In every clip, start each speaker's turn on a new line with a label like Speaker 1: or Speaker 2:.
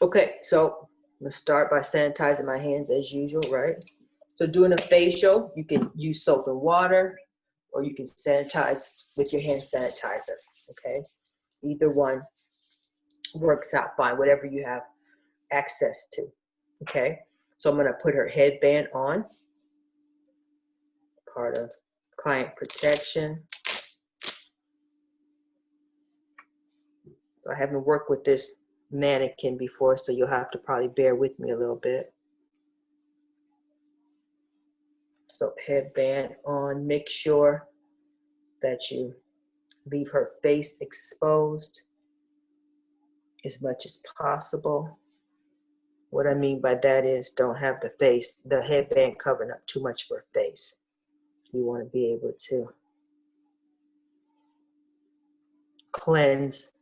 Speaker 1: Okay, so I'm gonna start by sanitizing my hands as usual, right? So doing a facial, you can use soap and water, or you can sanitize with your hand sanitizer, okay? Either one works out fine, whatever you have access to, okay? So I'm gonna put her headband on, part of client protection. So I haven't worked with this mannequin before, so you'll have to probably bear with me a little bit. So headband on, make sure that you leave her face exposed as much as possible. What I mean by that is don't have the headband covering up too much of her face. You want to be able to cleanse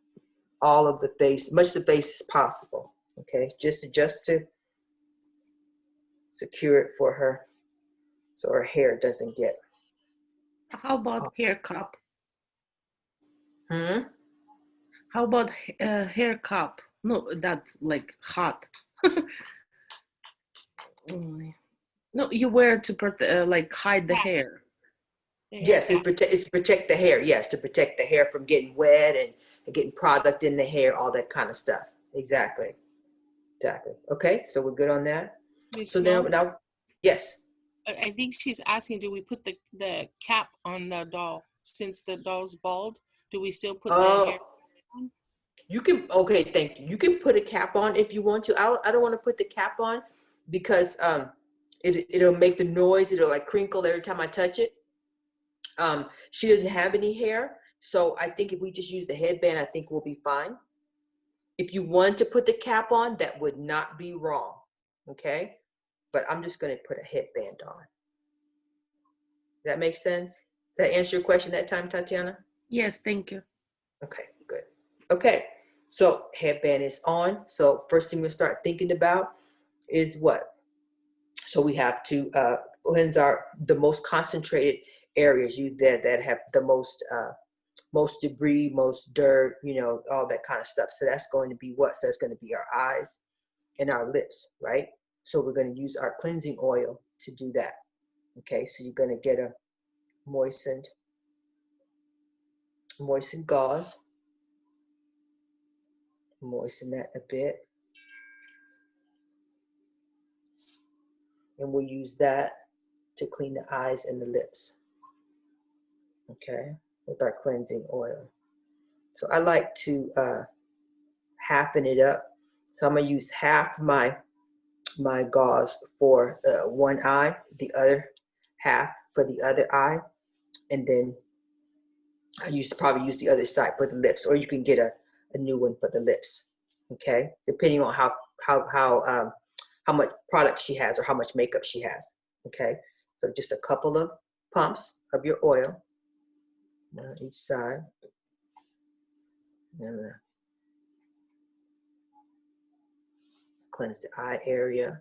Speaker 1: all of the face, much of the face as possible, okay? Just to secure it for her so her hair doesn't get.
Speaker 2: How about hair cup?
Speaker 1: Hmm?
Speaker 2: How about hair cup? No, that's like hot. No, you wear to like hide the hair.
Speaker 1: Yes, it's to protect the hair. Yes, to protect the hair from getting wet and getting product in the hair, all that kind of stuff. Exactly. Exactly. Okay, so we're good on that.
Speaker 3: Miss
Speaker 1: So now,
Speaker 3: Rose,
Speaker 1: yes.
Speaker 3: I think she's asking, do we put the cap on the doll? Since the doll's bald, do we still put the hair on?
Speaker 1: You can, okay, thank you. You can put a cap on if you want to. I don't want to put the cap on because it'll make the noise. It'll like crinkle every time I touch it. She doesn't have any hair, so I think if we just use the headband, I think we'll be fine. If you want to put the cap on, that would not be wrong, okay? But I'm just going to put a headband on. Does that make sense? Does that answer your question that time, Tatiana?
Speaker 2: Yes, thank you.
Speaker 1: Okay, good. Okay, so headband is on. So first thing we'll start thinking about is what? So we have to cleanse the most concentrated areas that have the most debris, most dirt, all that kind of stuff. So that's going to be what? So that's going to be our eyes and our lips, right? So we're going to use our cleansing oil to do that. Okay, so you're going to get a moistened gauze. Moisten that a bit. And we'll use that to clean the eyes and the lips. Okay, with our cleansing oil. So I like to halfen it up. So I'm gonna use half my gauze for one eye, the other half for the other eye, and then I probably use the other side for the lips, or you can get a new one for the lips. Okay, depending on how much product she has or how much makeup she has. Okay, so just a couple of pumps of your oil on each side. And cleanse the eye area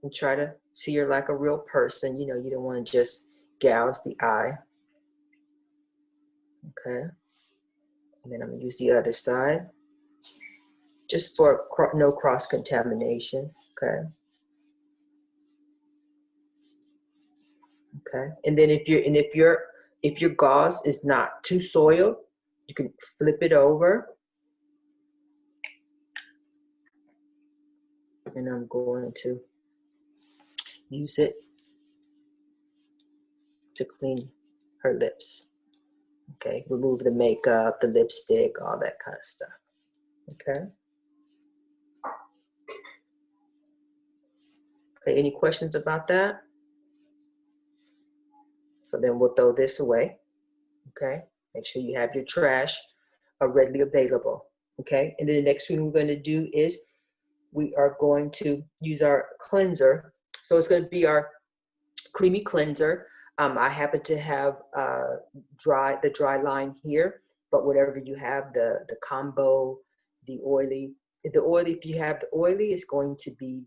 Speaker 1: and try to see you're like a real person. You don't want to just gouge the eye. Okay, and then I'm gonna use the other side just for no cross contamination. Okay. Okay, and then if your gauze is not too soiled, you can flip it over. And I'm going to use it to clean her lips. Okay, remove the makeup, the lipstick, all that kind of stuff. Okay. Okay, any questions about that? So then we'll throw this away. Okay, make sure you have your trash readily available. Okay, and then the next thing we're going to do is we are going to use our cleanser. So it's going to be our creamy cleanser. I happen to have the dry line here, but whatever you have, the combo, the oily, if you have the oily, it's going to be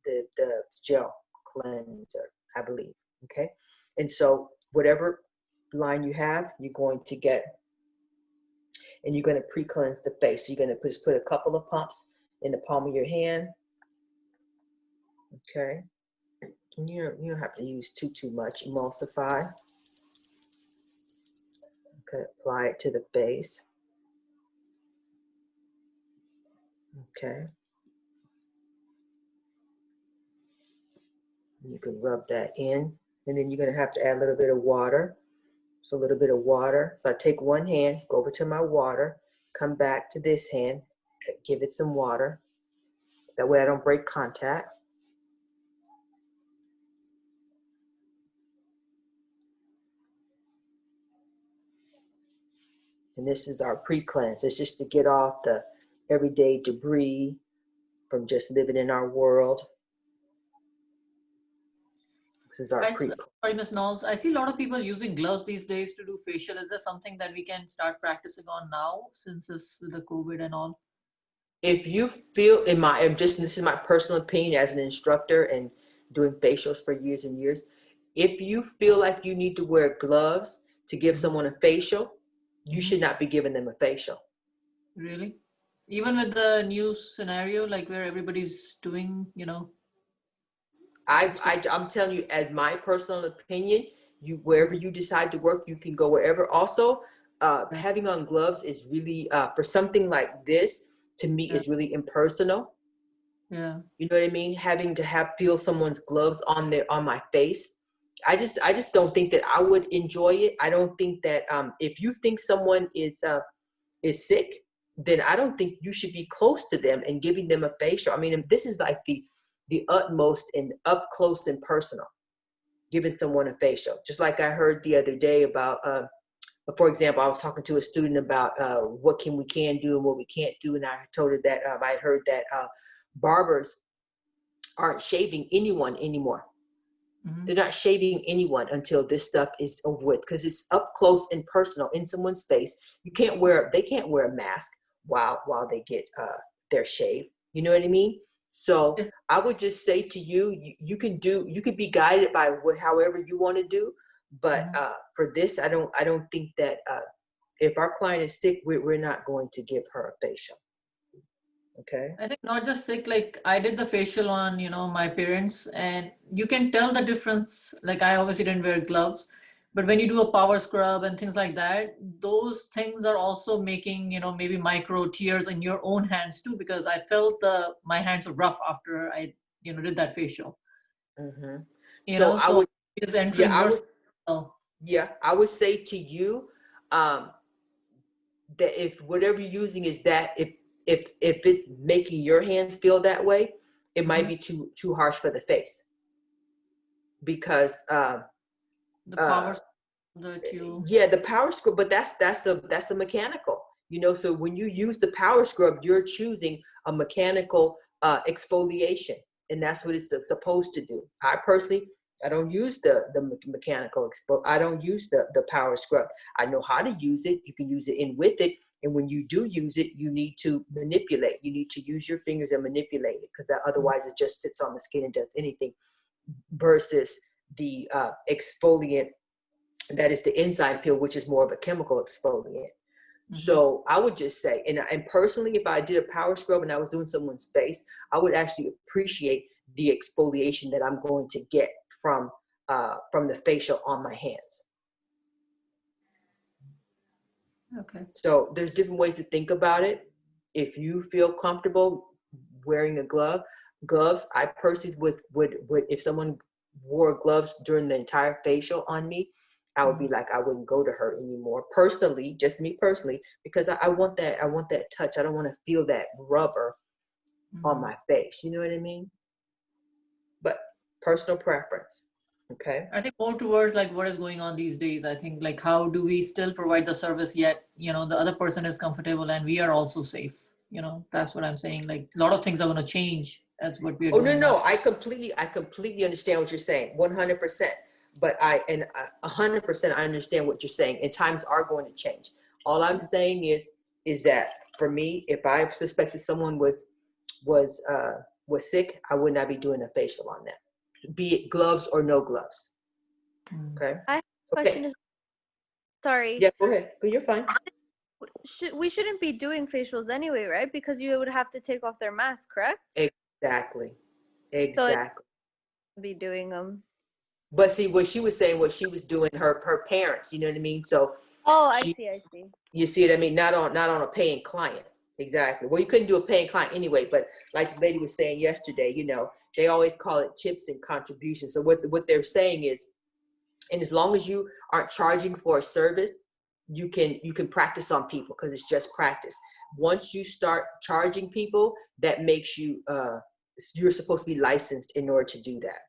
Speaker 1: the gel cleanser, I believe. Okay, and so whatever line you have, you're going to get, and you're going to pre-cleanse the face. So you're going to just put a couple of pumps in the palm of your hand. Okay. And you don't have to use too much. Emulsify. Okay, apply it to the base. Okay. You can rub that in, and then you're going to have to add a little bit of water. So a little bit of water. So I take one hand, go over to my water, come back to this hand, give it some water. That way I don't break contact. And this is our pre-cleanse. It's just to get off the everyday debris from just living in our world. This is our pre-cleanse.
Speaker 4: Sorry, Ms. Knowles. I see a lot of people using gloves these days to do facial. Is there something that we can start practicing on now since it's with the COVID and all?
Speaker 1: If you feel, this is my personal opinion as an instructor and doing facials for years and years, if you feel like you need to wear gloves to give someone a facial, you should not be giving them a facial.
Speaker 4: Really? Even with the new scenario, like where everybody's doing, you know?
Speaker 1: I'm telling you, as my personal opinion, wherever you decide to work, you can go wherever. Also, having on gloves is really, for something like this, to me, is really impersonal.
Speaker 4: Yeah.
Speaker 1: You know what I mean? Having to feel someone's gloves on my face. I just don't think that I would enjoy it. I don't think that if you think someone is sick, then I don't think you should be close to them and giving them a facial. I mean, this is like the utmost and up close and personal, giving someone a facial. Just like I heard the other day about, for example, I was talking to a student about what we can do and what we can't do. And I told her that I had heard that barbers aren't shaving anyone anymore.
Speaker 4: Mm-hmm.
Speaker 1: They're not shaving anyone until this stuff is over with, because it's up close and personal in someone's face. They can't wear a mask while they get their shave. You know what I mean? So I would just say to you, you can be guided by however you want to do. But for this, I don't think that if our client is sick, we're not going to give her a facial. Okay.
Speaker 4: I think not just sick, like I did the facial on, my parents, and you can tell the difference. Like I obviously didn't wear gloves, but when you do a power scrub and things like that, those things are also making, maybe micro tears in your own hands too, because I felt my hands were rough after I, did that facial.
Speaker 1: Mm-hmm.
Speaker 4: I would, is entering
Speaker 1: I would say to you that if whatever you're using is that, if it's making your hands feel that way, it might be too harsh for the face, because
Speaker 4: the power
Speaker 1: the power scrub, but that's a mechanical, so when you use the power scrub, you're choosing a mechanical exfoliation, and that's what it's supposed to do. I personally, I don't use the mechanical I don't use the power scrub. I know how to use it. You can use it in with it. And when you do use it, you need to manipulate. You need to use your fingers and manipulate it, because otherwise it just sits on the skin and does anything, versus the exfoliant that is the enzyme peel, which is more of a chemical exfoliant. So I would just say, and personally, if I did a power scrub and I was doing someone's face, I would actually appreciate the exfoliation that I'm going to get from the facial on my hands.
Speaker 4: Okay.
Speaker 1: So there's different ways to think about it. If you feel comfortable wearing gloves, I personally would if someone wore gloves during the entire facial on me, I would be like, I wouldn't go to her anymore. Personally, just me personally, because I want that touch. I don't want to feel that rubber on my face. You know what I mean? But personal preference. Okay.
Speaker 4: I think more towards like what is going on these days. I think like, how do we still provide the service yet, the other person is comfortable and we are also safe. That's what I'm saying. Like a lot of things are going to change. That's what we're doing.
Speaker 1: No. I completely understand what you're saying. 100%. But 100% I understand what you're saying. And times are going to change. All I'm saying is that for me, if I suspected someone was sick, I would not be doing a facial on them, be it gloves or no gloves. Okay.
Speaker 5: I have a question. Sorry.
Speaker 1: Yeah, go ahead. But you're fine.
Speaker 5: We shouldn't be doing facials anyway, right? Because you would have to take off their mask, correct?
Speaker 1: Exactly.
Speaker 5: So
Speaker 1: Exactly.
Speaker 5: be doing them.
Speaker 1: But see, what she was saying, what she was doing, her parents, you know what I mean? So
Speaker 5: Oh, I
Speaker 1: she,
Speaker 5: see.
Speaker 1: you see what I mean? Not on a paying client. Exactly. Well, you couldn't do a paying client anyway, but like the lady was saying yesterday, you know, they always call it tips and contributions. So what they're saying is, and as long as you aren't charging for a service, you can practice on people because it's just practice. Once you start charging people, that makes you you're supposed to be licensed in order to do that.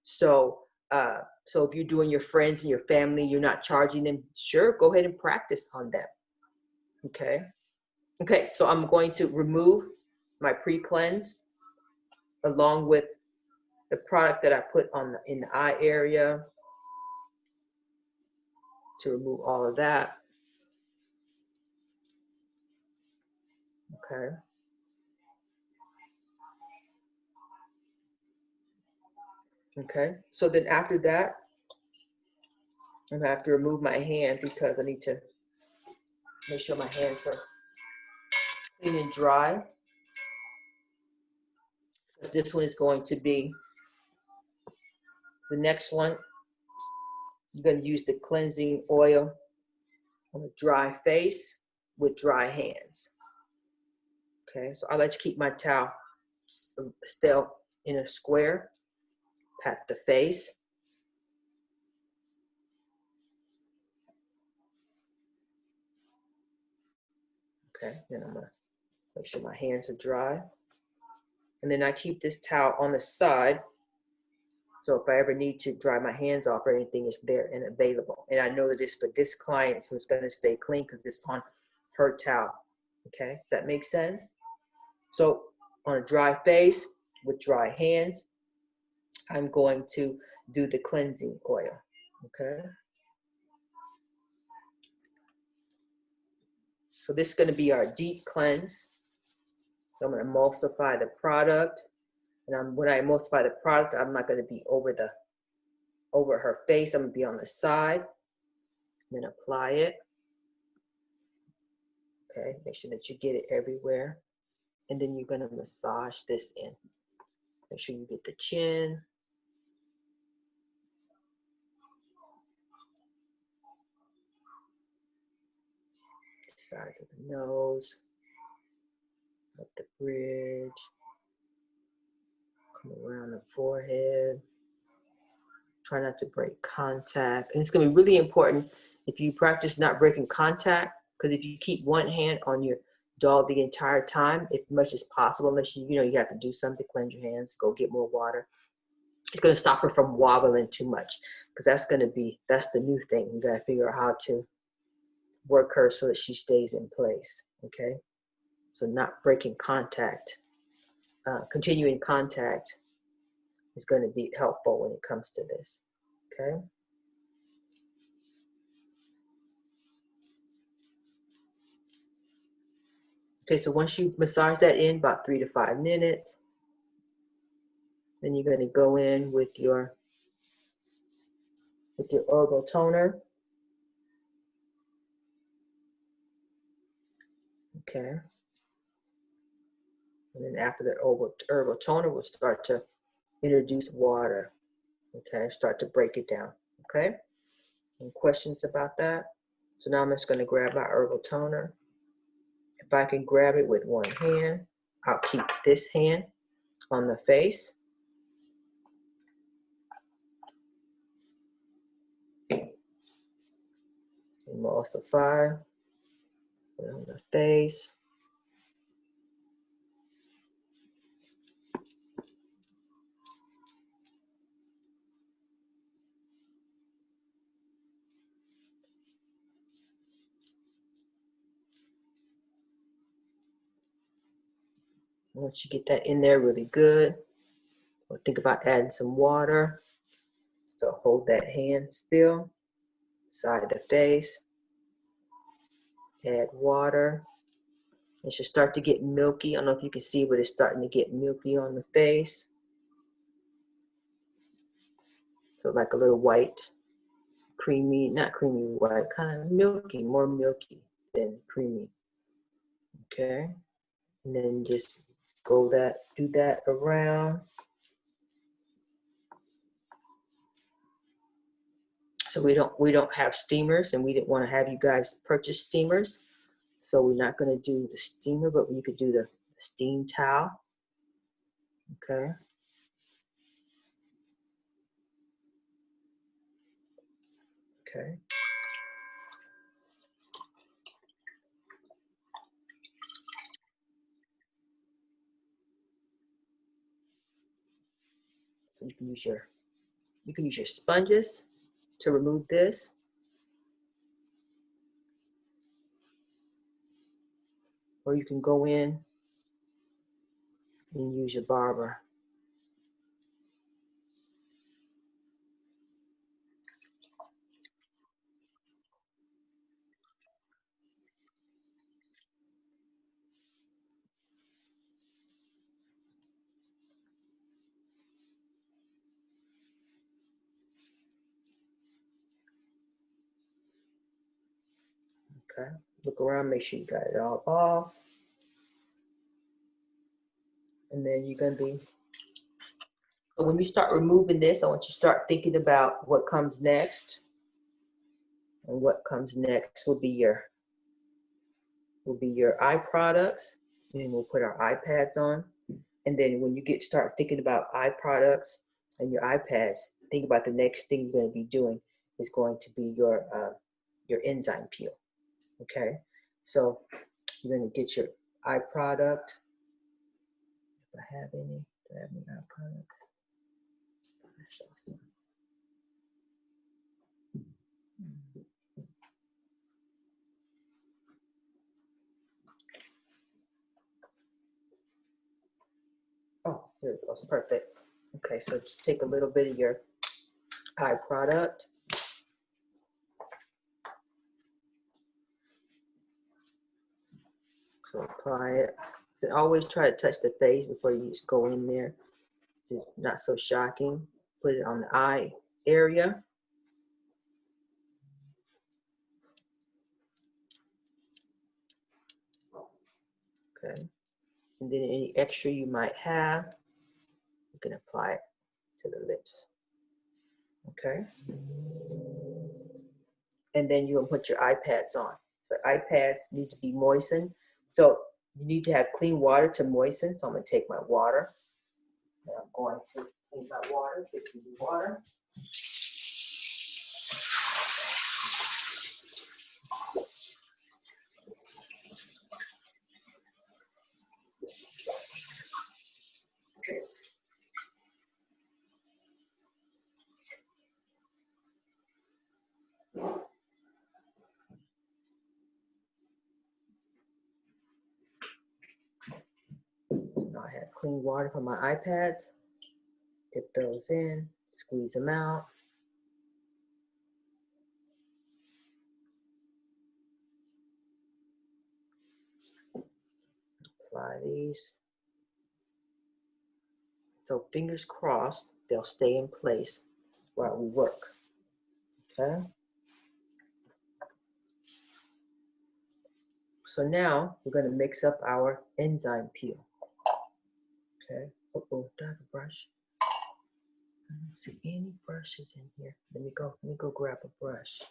Speaker 1: So so if you're doing your friends and your family, you're not charging them, sure, go ahead and practice on them. Okay, so I'm going to remove my pre-cleanse along with the product that I put on in the eye area to remove all of that. Okay. Okay, so then after that, I'm gonna have to remove my hand because I need to make sure my hands are clean and dry. This one is going to be the next one. I'm going to use the cleansing oil on a dry face with dry hands. Okay, so I like to keep my towel still in a square. Pat the face. Okay, then I'm gonna make sure my hands are dry. And then I keep this towel on the side. So if I ever need to dry my hands off or anything, it's there and available. And I know that it's for this client, so it's gonna stay clean because it's on her towel. Okay, does that make sense? So on a dry face with dry hands, I'm going to do the cleansing oil. Okay. So this is going to be our deep cleanse. So I'm going to emulsify the product. And when I emulsify the product, I'm not going to be over her face. I'm going to be on the side. And then apply it. Okay, make sure that you get it everywhere. And then you're going to massage this in. Make sure you get the chin. Sides of the nose. Up the bridge. Come around the forehead. Try not to break contact. And it's going to be really important if you practice not breaking contact, because if you keep one hand on your doll the entire time, as much as possible, unless you have to do something, cleanse your hands, go get more water. It's going to stop her from wobbling too much, because that's the new thing. You got to figure out how to work her so that she stays in place. Okay. So not breaking contact, continuing contact is going to be helpful when it comes to this. Okay. Okay, so once you massage that in about 3 to 5 minutes, then you're going to go in with your herbal toner. Okay. And then after that herbal toner, we'll start to introduce water. Okay, start to break it down. Okay. Any questions about that? So now I'm just going to grab my herbal toner. If I can grab it with one hand, I'll keep this hand on the face. Emulsify, put it on the face. Once you get that in there really good, we'll think about adding some water. So hold that hand still, side the face, add water. It should start to get milky. I don't know if you can see, but it's starting to get milky on the face. So like a little white, creamy, not creamy white, kind of milky, more milky. and creamy. Okay, and then just do that around. So we don't have steamers, and we didn't want to have you guys purchase steamers. So we're not going to do the steamer, but you could do the steam towel. Okay. Okay. So you can use your sponges to remove this. Or you can go in and use your barber. Okay. Look around, make sure you got it all off. And then you're going to be, so when you start removing this, I want you to start thinking about what comes next. And what comes next will be your eye products. And we'll put our iPads on. And then when you start thinking about eye products and your iPads, think about the next thing you're going to be doing is going to be your enzyme peel. Okay, so you're going to get your eye product. If I have any, do I have any eye products? That's awesome. Oh, here it goes. Perfect. Okay, so just take a little bit of your eye product. So apply it. So always try to touch the face before you just go in there. It's not so shocking. Put it on the eye area. Okay. And then any extra you might have, you can apply it to the lips. Okay. And then you'll put your iPads on. So iPads need to be moistened. So you need to have clean water to moisten. So I'm going to take my water. And I'm going to clean my water. Get some water. Okay. Now I have clean water for my iPads. Dip those in, squeeze them out. Apply these. So fingers crossed, they'll stay in place while we work. Okay. So now we're going to mix up our enzyme peel. Okay. Uh-oh, do I have a brush? I don't see any brushes in here. Let me go grab a brush.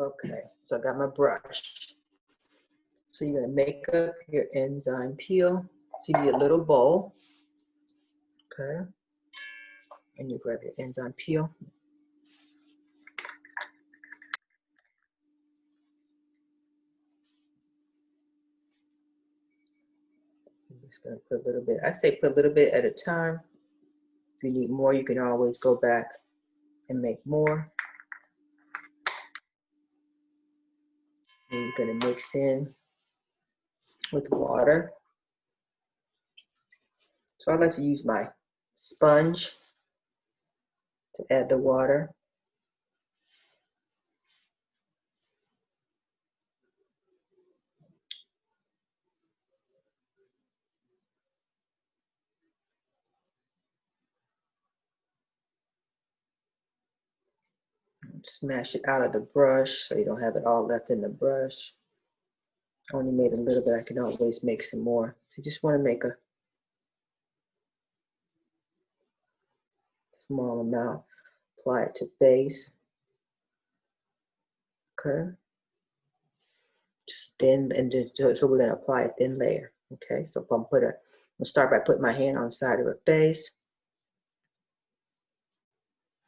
Speaker 1: Okay, so I got my brush. So you're gonna make up your enzyme peel. So you need a little bowl, okay? And you grab your enzyme peel. I'm just gonna put a little bit, I say put a little bit at a time. If you need more, you can always go back and make more. And you're gonna mix in with water. So I like to use my sponge to add the water. Smash it out of the brush so you don't have it all left in the brush. I only made a little bit, I can always make some more. So you just want to make a small amount, apply it to base. Okay. Just thin, and just, so we're gonna apply a thin layer. Okay, so I'm gonna start by putting my hand on the side of her face.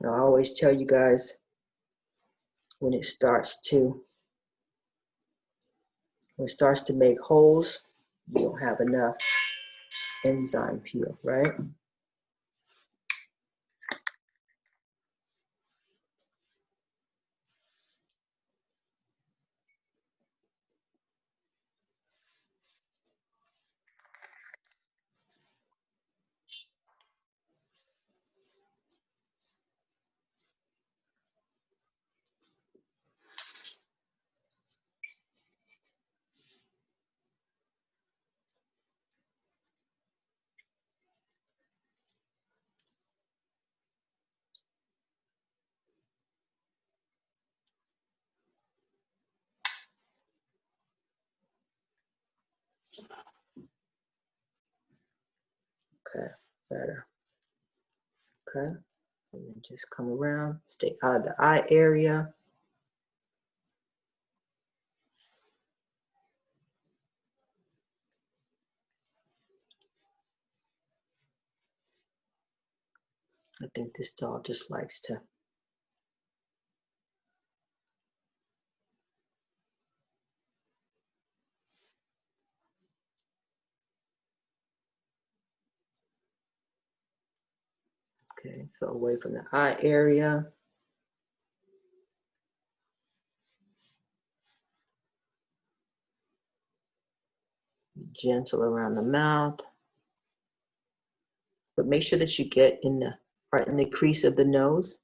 Speaker 1: Now, I always tell you guys when it starts to make holes, you don't have enough enzyme peel, right? Okay, better. Okay, and then just come around, stay out of the eye area. I think this doll just likes to. Okay, so away from the eye area. Gentle around the mouth. But make sure that you get in the right in the crease of the nose.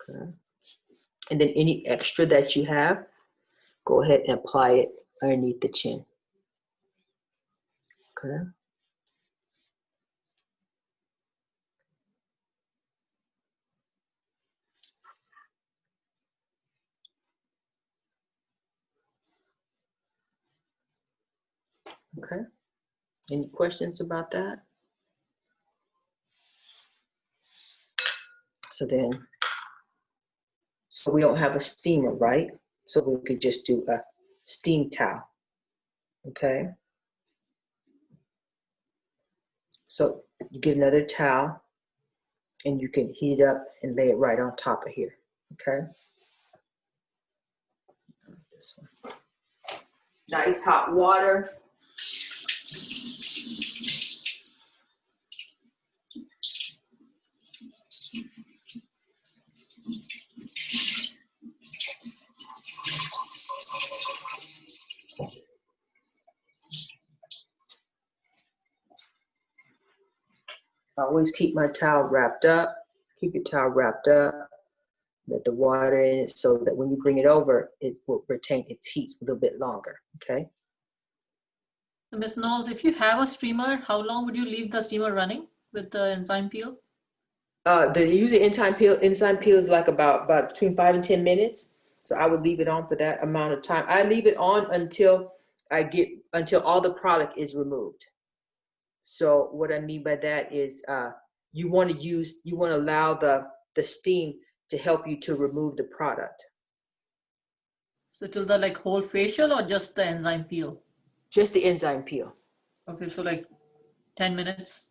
Speaker 1: Okay. And then any extra that you have, go ahead and apply it underneath the chin. Okay. Okay. Any questions about that? So we don't have a steamer, right? So we could just do a steam towel. Okay. So you get another towel and you can heat it up and lay it right on top of here. Okay. This one. Nice hot water. I always keep my towel wrapped up. Keep your towel wrapped up. Let the water in it so that when you bring it over, it will retain its heat a little bit longer. Okay.
Speaker 4: So Ms. Knowles, if you have a steamer, how long would you leave the steamer running with the enzyme peel?
Speaker 1: The usual enzyme peel is like about between 5 and 10 minutes. So I would leave it on for that amount of time. I leave it on until all the product is removed. So what I mean by that is you want to allow the steam to help you to remove the product.
Speaker 4: So till the like whole facial or just the enzyme peel?
Speaker 1: Just the enzyme peel.
Speaker 4: Okay, so like 10 minutes.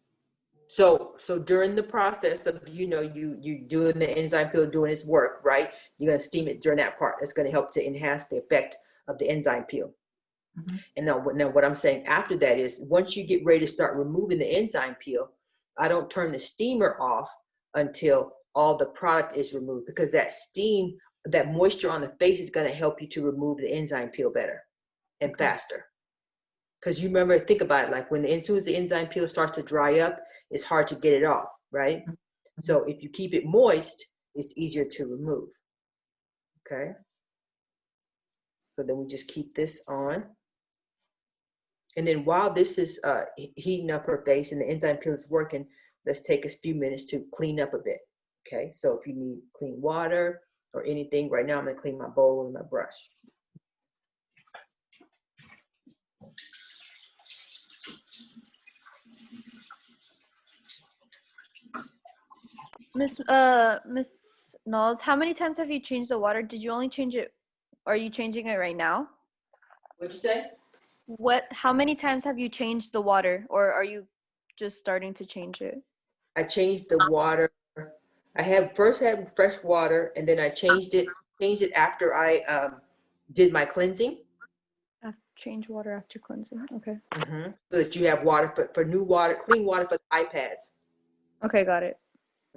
Speaker 1: So during the process of, you doing the enzyme peel, doing its work, right? You're going to steam it during that part. It's going to help to enhance the effect of the enzyme peel.
Speaker 4: Mhm.
Speaker 1: And now what I'm saying after that is once you get ready to start removing the enzyme peel, I don't turn the steamer off until all the product is removed, because that steam, that moisture on the face is going to help you to remove the enzyme peel better and
Speaker 4: Okay.
Speaker 1: faster. Because you remember, think about it, like as soon as the enzyme peel starts to dry up, it's hard to get it off, right?
Speaker 4: Mhm.
Speaker 1: So if you keep it moist, it's easier to remove. Okay. So then we just keep this on. And then while this is heating up her face and the enzyme peel is working, let's take a few minutes to clean up a bit. Okay. So if you need clean water or anything, right now I'm going to clean my bowl with my brush.
Speaker 5: Miss Knowles, how many times have you changed the water? Did you only change it? Are you changing it right now?
Speaker 1: What'd you say?
Speaker 5: How many times have you changed the water, or are you just starting to change it?
Speaker 1: I changed the water. I first had fresh water, and then I changed it after I did my cleansing.
Speaker 5: Change water after cleansing. Okay.
Speaker 1: So that you have water for new water, clean water for the iPads.
Speaker 5: Okay, got it.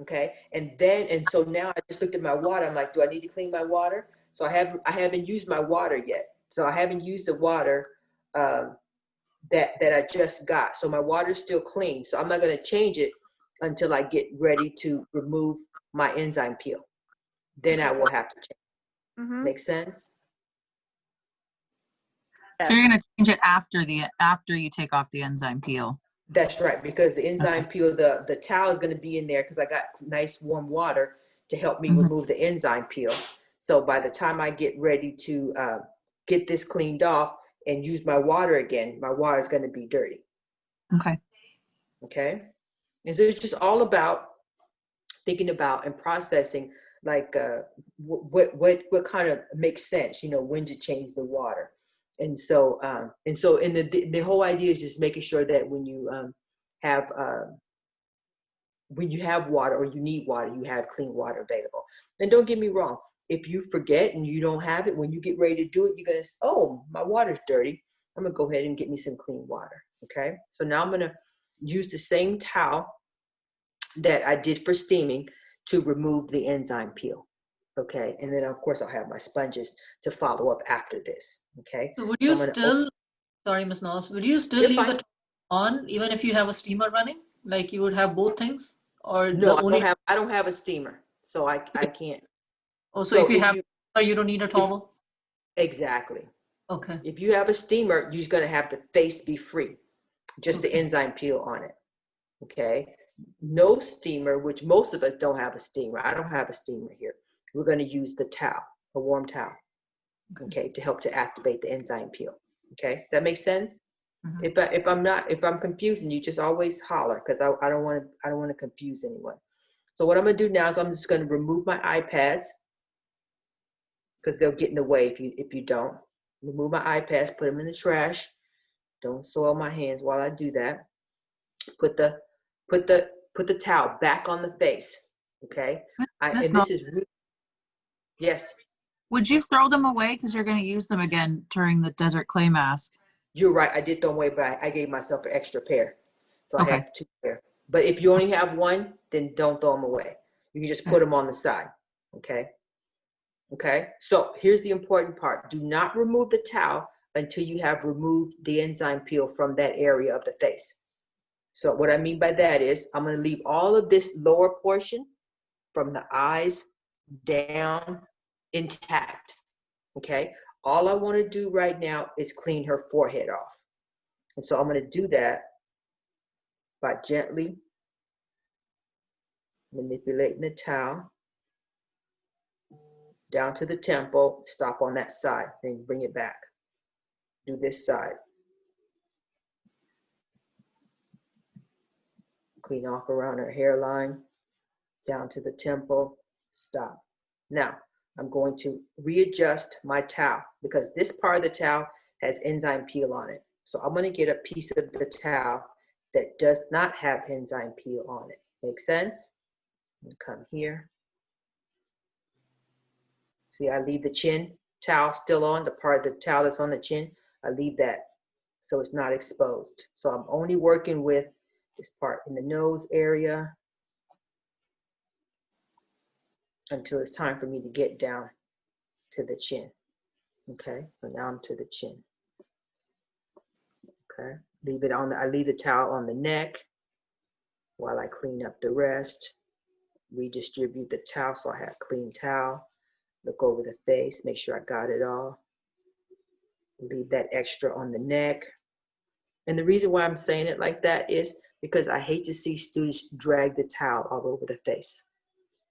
Speaker 1: Okay. And so now I just looked at my water. I'm like, do I need to clean my water? So I haven't used my water yet. So I haven't used the water that I just got. So my water is still clean. So I'm not going to change it until I get ready to remove my enzyme peel. Then I will have to change.
Speaker 5: Mm-hmm.
Speaker 1: Make sense?
Speaker 6: So you're going to change it after you take off the enzyme peel.
Speaker 1: That's right, because the enzyme peel, the towel is going to be in there because I got nice warm water to help me remove the enzyme peel. So by the time I get ready to get this cleaned off and use my water again, my water is going to be dirty.
Speaker 6: Okay.
Speaker 1: Okay. And so it's just all about thinking about and processing, like what kind of makes sense, when to change the water. And so the whole idea is just making sure that when you have water or you need water, you have clean water available. And don't get me wrong, if you forget and you don't have it, when you get ready to do it, you're gonna say, oh, my water's dirty. I'm gonna go ahead and get me some clean water. Okay. So now I'm gonna use the same towel that I did for steaming to remove the enzyme peel. Okay. And then of course I'll have my sponges to follow up after this. Okay.
Speaker 4: So would you
Speaker 1: So
Speaker 4: still, sorry, Ms. Knowles, would you still
Speaker 1: You're
Speaker 4: leave
Speaker 1: fine.
Speaker 4: the on even if you have a steamer running? Like you would have both things? Or
Speaker 1: No,
Speaker 4: the only,
Speaker 1: I don't have a steamer, so I can't.
Speaker 4: oh, so if you have, you don't need a towel?
Speaker 1: Exactly.
Speaker 4: Okay.
Speaker 1: If you have a steamer, you're going to have the face be free, just the enzyme peel on it. Okay. No steamer, which most of us don't have a steamer. I don't have a steamer here. We're going to use the towel, a warm towel. Okay. To help to activate the enzyme peel. Okay. That makes sense? If I'm confusing you, just always holler, because I don't want to confuse anyone. So what I'm going to do now is I'm just going to remove my iPads, because they'll get in the way if you don't. Remove my iPads, put them in the trash. Don't soil my hands while I do that. Put the towel back on the face. Okay. Yes.
Speaker 6: Would you throw them away because you're going to use them again during the desert clay mask?
Speaker 1: You're right. I did throw them away, but I gave myself an extra pair. So
Speaker 6: Okay.
Speaker 1: I have 2 pair. But if you only have one, then don't throw them away. You can just put them on the side. Okay. Okay. So here's the important part. Do not remove the towel until you have removed the enzyme peel from that area of the face. So what I mean by that is I'm going to leave all of this lower portion from the eyes down intact. Okay. All I want to do right now is clean her forehead off. And so I'm going to do that by gently manipulating the towel down to the temple, stop on that side, then bring it back. Do this side. Clean off around her hairline, down to the temple, stop. Now, I'm going to readjust my towel because this part of the towel has enzyme peel on it. So I'm going to get a piece of the towel that does not have enzyme peel on it. Make sense? And come here. See, I leave the chin towel still on, the part of the towel that's on the chin. I leave that so it's not exposed. So I'm only working with this part in the nose area until it's time for me to get down to the chin. Okay, so now I'm to the chin. Okay, I leave the towel on the neck while I clean up the rest. Redistribute the towel so I have clean towel. Look over the face, make sure I got it all. Leave that extra on the neck. And the reason why I'm saying it like that is because I hate to see students drag the towel all over the face.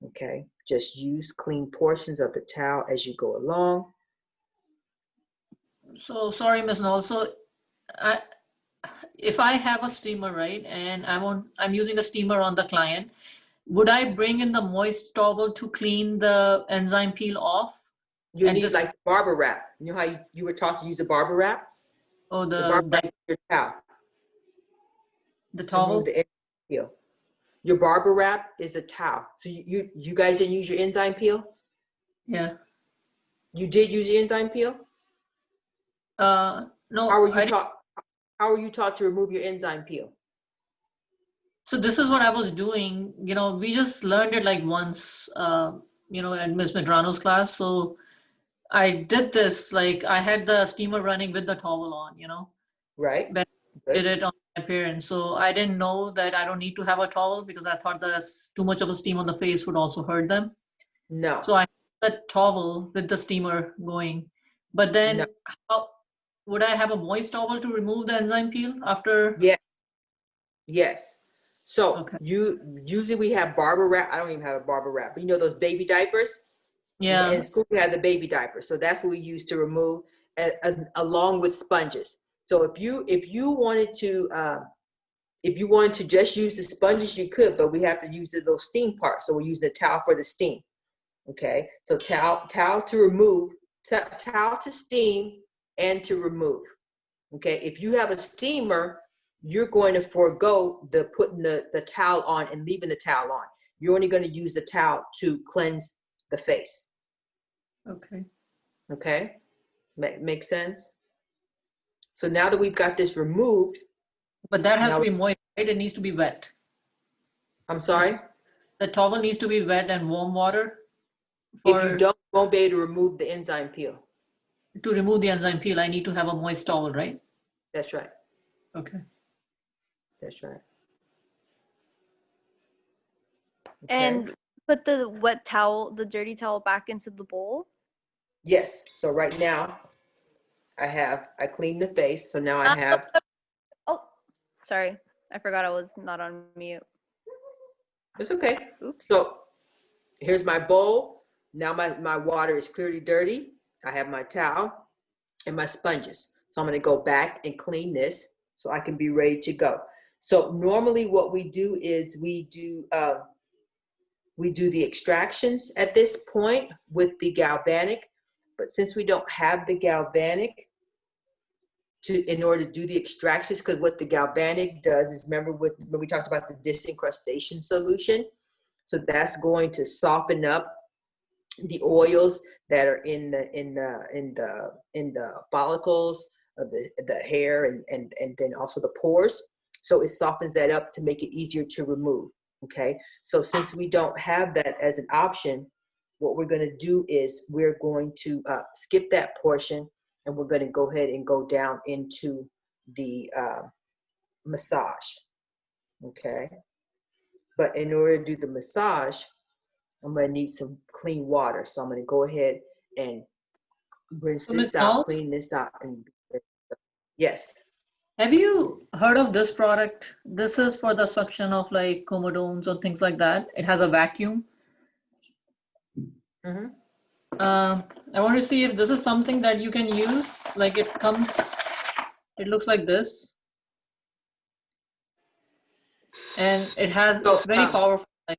Speaker 1: Okay, just use clean portions of the towel as you go along.
Speaker 4: So sorry, Ms. Null. So if I have a steamer, right, and I'm using a steamer on the client, would I bring in the moist towel to clean the enzyme peel off?
Speaker 1: You
Speaker 4: And
Speaker 1: need
Speaker 4: just-
Speaker 1: like barber wrap. You know how you were taught to use a barber wrap?
Speaker 4: Oh,
Speaker 1: The barber wrap is your towel.
Speaker 4: the
Speaker 1: To
Speaker 4: towel?
Speaker 1: remove the enzyme peel. Your barber wrap is a towel. So you guys didn't use your enzyme peel?
Speaker 4: Yeah.
Speaker 1: You did use your enzyme peel?
Speaker 4: No.
Speaker 1: How were
Speaker 4: I
Speaker 1: you
Speaker 4: didn't-
Speaker 1: taught? How were you taught to remove your enzyme peel?
Speaker 4: So this is what I was doing. You know, we just learned it like once, you know, at Ms. Medrano's class. So I did this, like I had the steamer running with the towel on, you know,
Speaker 1: Right.
Speaker 4: but
Speaker 1: Good.
Speaker 4: did it on my parents. So I didn't know that I don't need to have a towel because I thought that too much of a steam on the face would also hurt them.
Speaker 1: No.
Speaker 4: So I had the towel with the steamer going. But then
Speaker 1: No.
Speaker 4: how would I have a moist towel to remove the enzyme peel after?
Speaker 1: Yeah. Yes. So
Speaker 4: Okay.
Speaker 1: usually we have barber wrap. I don't even have a barber wrap, but you know those baby diapers?
Speaker 4: Yeah.
Speaker 1: In school we have the baby diapers. So that's what we use to remove along with sponges. So if you wanted to just use the sponges, you could, but we have to use the little steam part. So we're using the towel for the steam. Okay. So towel to remove, towel to steam and to remove. Okay. If you have a steamer, you're going to forego the putting the towel on and leaving the towel on. You're only going to use the towel to cleanse the face.
Speaker 4: Okay.
Speaker 1: Okay. Make sense? So now that we've got this removed,
Speaker 4: But that has
Speaker 1: Now-
Speaker 4: to be moist, right? It needs to be wet.
Speaker 1: I'm sorry,
Speaker 4: The towel needs to be wet and warm water
Speaker 1: if you don't, you won't be able to remove the enzyme peel.
Speaker 4: to remove the enzyme peel. I need to have a moist towel, right?
Speaker 1: That's right.
Speaker 4: Okay.
Speaker 1: That's right. Okay.
Speaker 5: And put the wet towel, the dirty towel back into the bowl.
Speaker 1: Yes. So right now, I cleaned the face. So now I have,
Speaker 5: Oh, sorry. I forgot I was not on mute.
Speaker 1: it's okay.
Speaker 5: Oops.
Speaker 1: So here's my bowl. Now my water is clearly dirty. I have my towel and my sponges. So I'm going to go back and clean this so I can be ready to go. So normally what we do is we do the extractions at this point with the galvanic, but since we don't have the galvanic in order to do the extractions, because what the galvanic does is, remember when we talked about the disincrustation solution, so that's going to soften up the oils that are in the follicles of the hair and then also the pores. So it softens that up to make it easier to remove. Okay, so since we don't have that as an option, what we're going to do is we're going to skip that portion, and we're going to go ahead and go down into the massage. Okay, but in order to do the massage, I'm going to need some clean water. So I'm going to go ahead and rinse
Speaker 4: So,
Speaker 1: this
Speaker 4: Ms.
Speaker 1: out,
Speaker 4: Paul?
Speaker 1: clean this out. And yes.
Speaker 4: Have you heard of this product? This is for the suction of like comedones or things like that. It has a vacuum.
Speaker 1: Mhm.
Speaker 4: I want to see if this is something that you can use. Like it looks like this. And it's
Speaker 1: So,
Speaker 4: very powerful. Like,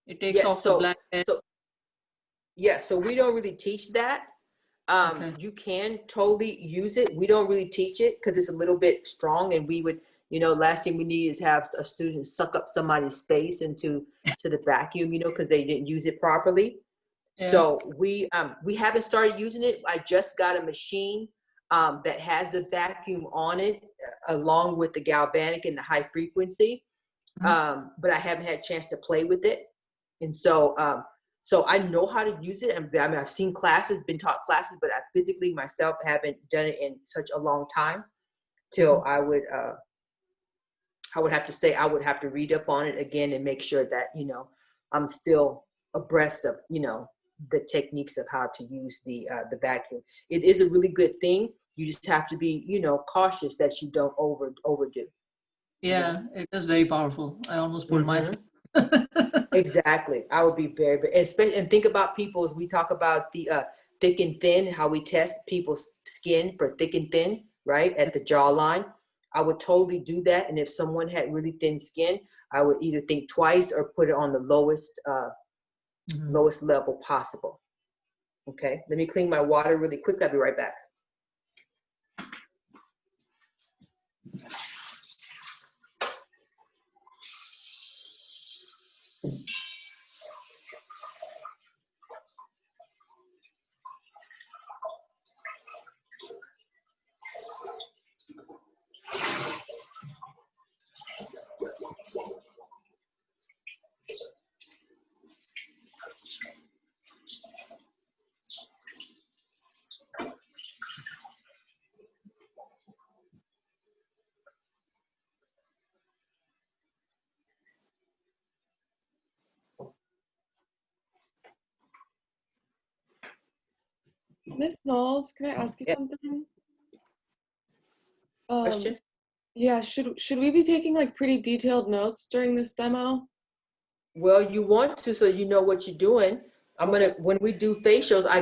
Speaker 4: it takes
Speaker 1: yes,
Speaker 4: off the black hair.
Speaker 1: so we don't really teach that.
Speaker 4: Okay.
Speaker 1: You can totally use it. We don't really teach it because it's a little bit strong, and we would, last thing we need is have a student suck up somebody's face into the vacuum, because they didn't use it properly.
Speaker 4: Yeah.
Speaker 1: So we haven't started using it. I just got a machine that has the vacuum on it, along with the galvanic and the high frequency. But I haven't had a chance to play with it, and so I know how to use it. I mean, I've seen classes, been taught classes, but I physically myself haven't done it in such a long time. Till I would have to say I would have to read up on it again and make sure that I'm still abreast of the techniques of how to use the vacuum. It is a really good thing. You just have to be cautious that you don't overdo.
Speaker 4: Yeah, it is very powerful. I almost pulled myself.
Speaker 1: Exactly. I would be very, especially, and think about people as we talk about the thick and thin, how we test people's skin for thick and thin, right, at the jawline. I would totally do that. And if someone had really thin skin, I would either think twice or put it on the lowest level possible. Okay, let me clean my water really quick. I'll be right back.
Speaker 7: Miss Knowles, can I ask you
Speaker 1: Yeah.
Speaker 7: something?
Speaker 1: Question?
Speaker 7: Yeah, should we be taking like pretty detailed notes during this demo?
Speaker 1: Well, you want to, so you know what you're doing. When we do facials, I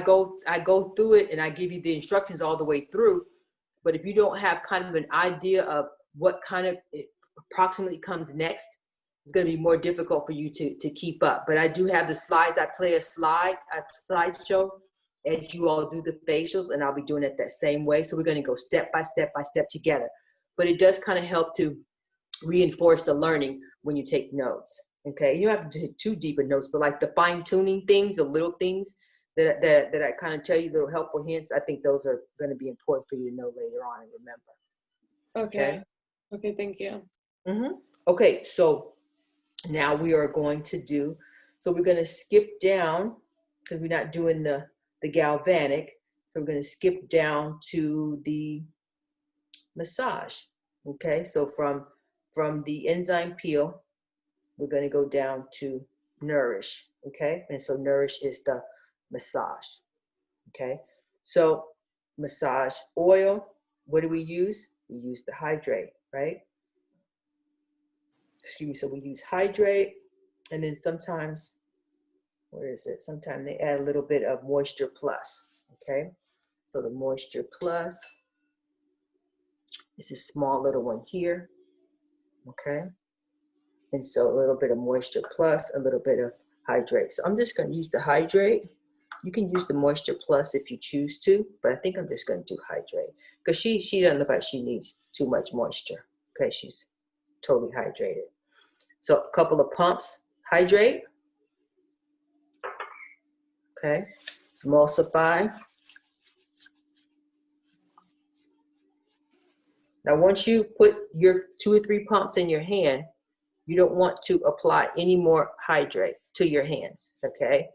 Speaker 1: go through it and I give you the instructions all the way through. But if you don't have kind of an idea of what kind of approximately comes next, it's going to be more difficult for you to keep up. But I do have the slides. I play a slideshow as you all do the facials, and I'll be doing it that same way. So we're going to go step by step together. But it does kind of help to reinforce the learning when you take notes. Okay, you don't have to take too deep of notes, but like the fine tuning things, the little things that I kind of tell you, little helpful hints, I think those are going to be important for you to know later on and remember.
Speaker 7: Okay, thank you.
Speaker 1: Okay, so now we are going to we're going to skip down because we're not doing the galvanic. So we're going to skip down to the massage. Okay, so from the enzyme peel, we're going to go down to nourish. Okay, and so nourish is the massage. Okay, so massage oil, what do we use? We use the hydrate, right? Excuse me, so we use hydrate, and then sometimes, where is it? Sometimes they add a little bit of Moisture Plus, okay? So the Moisture Plus is a small little one here, okay? And so a little bit of Moisture Plus, a little bit of hydrate. So I'm just gonna use the hydrate. You can use the Moisture Plus if you choose to, but I think I'm just gonna do hydrate because she doesn't look like she needs too much moisture. Okay, she's totally hydrated. So a couple of pumps, hydrate. Okay, emulsify. Now once you put your 2 or 3 pumps in your hand, you don't want to apply any more hydrate to your hands, okay?